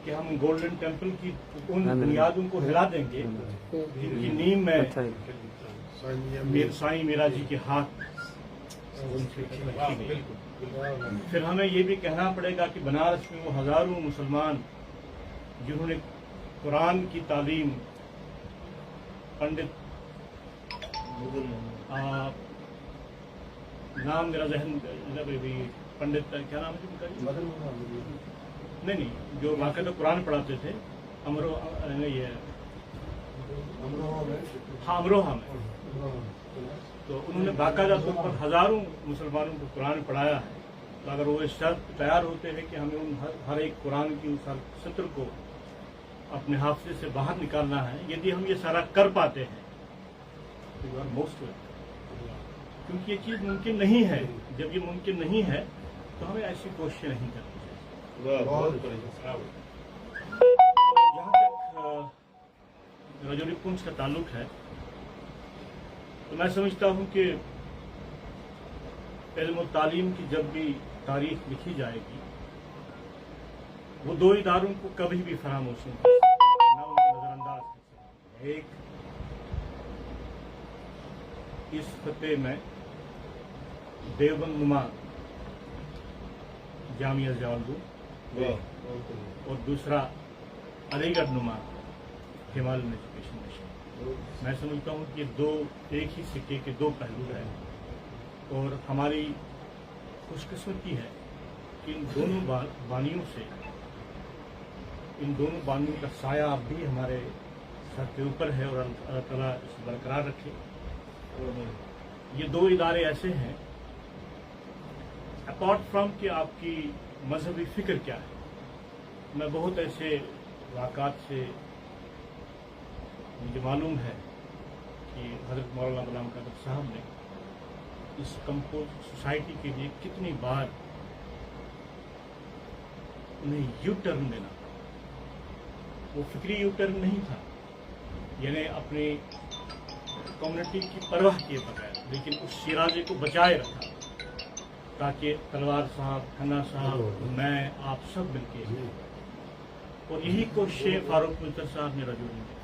کہ ہم گولڈن ٹیمپل کی ان بنیادوں کو ہلا دیں گے جن کی نیم میں سائیں میرا جی کے ہاتھ رکھی گئی. پھر ہمیں یہ بھی کہنا پڑے گا کہ بنارس میں وہ ہزاروں مسلمان جنہوں نے قرآن کی تعلیم پنڈت نام میرا ذہن پنڈت کیا نام ہے نہیں جو باقاعدہ قرآن پڑھاتے تھے امروہہ میں, تو انہوں نے باقاعدہ طور پر ہزاروں مسلمانوں کو قرآن پڑھایا ہے. تو اگر وہ اس شرط تیار ہوتے ہیں کہ ہمیں ان ہر ایک قرآن کی اس سطر کو اپنے حافظے سے باہر نکالنا ہے, یدی ہم یہ سارا کر پاتے ہیں यू आर मोस्ट वेलकम, क्योंकि ये चीज़ मुमकिन नहीं है। जब ये मुमकिन नहीं है तो हमें ऐसी कोशिशें नहीं करनी चाहिए। जहाँ तक राजौरी पुंछ का ताल्लुक है, तो मैं समझता हूँ कि इल्म और तालीम की जब भी तारीख लिखी जाएगी, वो दो इदारों को कभी भी फरामोश नहीं कर सकते, ना उनको नजरअंदाज कर सकते। एक इस खत्ते में देवबंद नुमा जामिया जवालपुर और दूसरा अलीगढ़ नुमा हिमालयन एजुकेशन मिशन। मैं समझता हूँ कि दो एक ही सिक्के के दो पहलू हैं, और हमारी खुशकिस्मती है कि इन दोनों बानियों से, इन दोनों बानियों का साया अब भी हमारे सर के ऊपर है, और अल्लाह ताला इसे बरकरार रखे। ये दो इदारे ऐसे हैं, अपार्ट फ्रॉम कि आपकी मजहबी फिक्र क्या है, मैं बहुत ऐसे वाक़ात से मुझे मालूम है कि हज़रत मौलाना गुलाम कादिर साहब ने इस कंपोज सोसाइटी के लिए कितनी बार उन्हें यू टर्न देना, वो फिक्री यू टर्न नहीं था, यानी अपनी कम्युनिटी की परवाह किए बगैर, लेकिन उस शिराजे को बचाए रखा, ताकि तलवार साहब, खन्ना साहब, मैं, आप सब मिलके, और यही कोशिश फारूक मिल्तर साहब ने राजौरी में।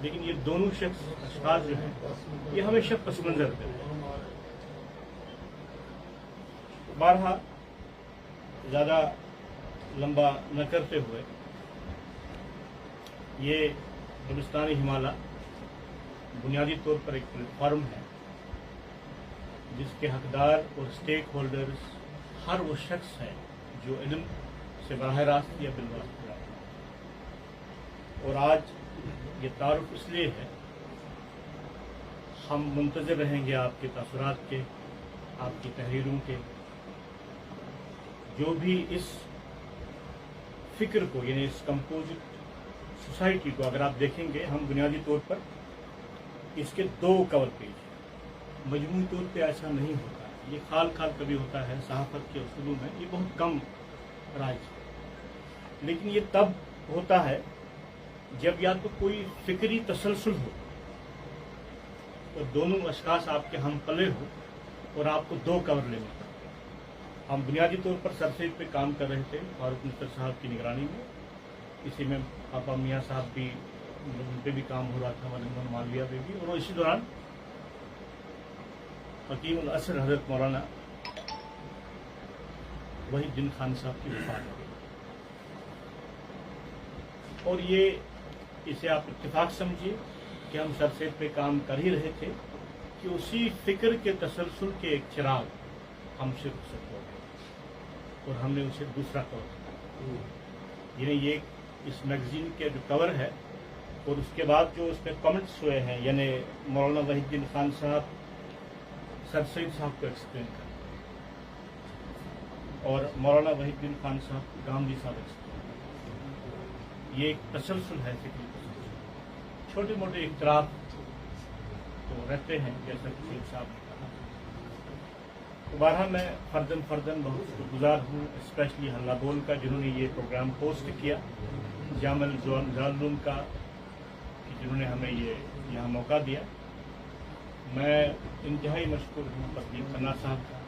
लेकिन ये दोनों अशखास जो हैं, ये हमेशा पस मंजर पे रहे। बारहा ज़्यादा लंबा न करते हुए, ये गुलिस्तानी हिमालय बुनियादी तौर पर एक प्लेटफार्म है जिसके हकदार और स्टेक होल्डर्स हर वो शख्स है जो इल्म से बराह रास्त या बिलवास्त जुड़ा है। और आज ये तारुफ इसलिए है, हम मुंतज़िर रहेंगे आपके तासुरात के, आपकी तहरीरों के, जो भी इस फिक्र को, यानी इस कंपोजिट सोसाइटी को अगर आप देखेंगे, हम बुनियादी तौर पर इसके दो कवर पेज हैं, मजमूई तौर पे ऐसा नहीं होता है, ये खाल खाल कभी होता है सहाफ़त के उसूलों में, ये बहुत कम राइज है। लेकिन ये तब होता है जब या तो कोई फिक्री तसलसल हो और दोनों अशखास आपके हम पले हो और आपको दो कवर लेने पड़े। हम बुनियादी तौर पर सरसेज पे काम कर रहे थे फारूक मिल्तर साहब की निगरानी में, इसी में पापा मियाँ साहब भी, उन पे भी काम हो रहा था, वलिंदन मालविया पे भी, और इसी दौरान हकीम उल असर हजरत मौलाना वहीदुद्दीन खान साहब की वफात हो गई। और ये, इसे आप इत्तेफाक समझिए कि हम सरसेज पे काम कर ही रहे थे कि उसी फिक्र के तसलसल के एक चिराग हमसे रुखसत हो गए और हमने उसे दूसरा कवर किया। यानी ये इस मैगजीन के जो कवर है, और उसके बाद जो उसमें कमेंट्स हुए हैं, यानी मौलाना वहीदुद्दीन खान साहब सर सैयद साहब को एक्सप्लेन कर, और मौलाना वहीदुद्दीन खान साहब गांधी साहब एक्सप्लेन, ये एक तसलसल है फिक्री तसलसल। छोटे मोटे इख्तलाफ तो रहते हैं, जैसा कि सैयद साहब ने कहा। तो बारहा मैं फर्दन बहुत शुक्रगुजार हूँ, स्पेशली हल्ला बोल का, जिन्होंने ये प्रोग्राम होस्ट किया, जामल जालूम का, कि जिन्होंने हमें ये यहाँ मौका दिया। मैं इंतहाई मशकूर हूँ तकलीफ खन्ना साहब का,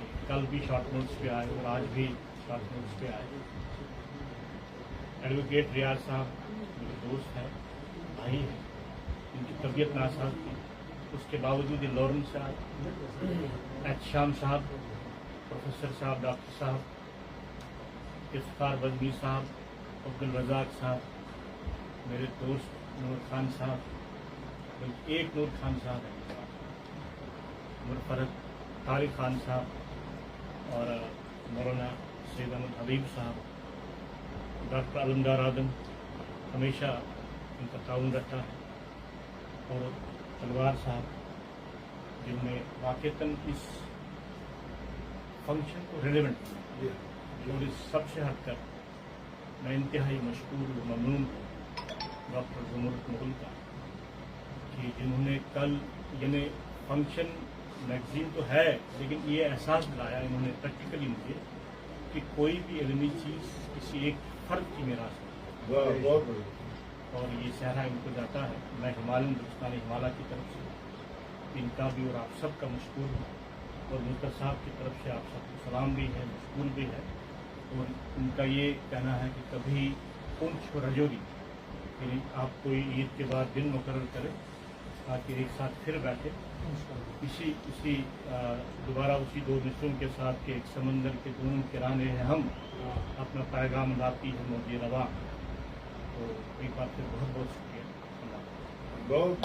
कि कल भी शॉर्ट नोट्स पे आए और आज भी शॉर्ट नोट्स पे आए। एडवोकेट रियाज साहब मेरे दोस्त हैं, भाई हैं, इनकी तबीयत नासाज थी, उसके बावजूद लॉरेंस साहब, एच शाम साहब, प्रोफेसर साहब, डॉक्टर साहब, इफ्तार बजमी साहब, अब्दुल रज़ाक साहब, मेरे दोस्त नूर खान साहब, बल्कि एक नूर खान साहब है, मुरफरत तारिक खान साहब, और मौलाना सैयद अहमद हबीब साहब, डॉक्टर अलमदार आदम, हमेशा उनका ताउन रहता है, और तलवार साहब, जिनने वाक़तन इस फंक्शन को रेलेवेंट किया। और इस सबसे हटकर मैं इंतहाई मशकूर और ममनून हूँ डॉक्टर ज़ुमर मुगल का, कि जिन्होंने कल यानी फंक्शन मैगजीन तो है, लेकिन ये एहसास दिलाया इन्होंने प्रैक्टिकली मुझे कि कोई भी इल्मी चीज़ किसी एक फर्द की मीरास नहीं,
बहुत बढ़िया।
और ये सहरा इनको जाता है। मैं हिमालयन बलूचिस्तान हिमालय की तरफ से इनका भी और आप सबका मशकूर हूँ, और मुल्तर साहब की तरफ से आप सबको सलाम भी है, मशकूर भी है। और उनका ये कहना है कि कभी पुंछ और रजौरी यानी आप कोई ईद के बाद दिन मुकर्रर करें ताकि एक साथ फिर बैठे, इसी दोबारा उसी दो मिसरों के साथ के एक समंदर के दोनों किराने हैं हम, अपना पैगाम लाती है मोदी रवा। तो एक बार फिर बहुत बहुत शुक्रिया।
बहुत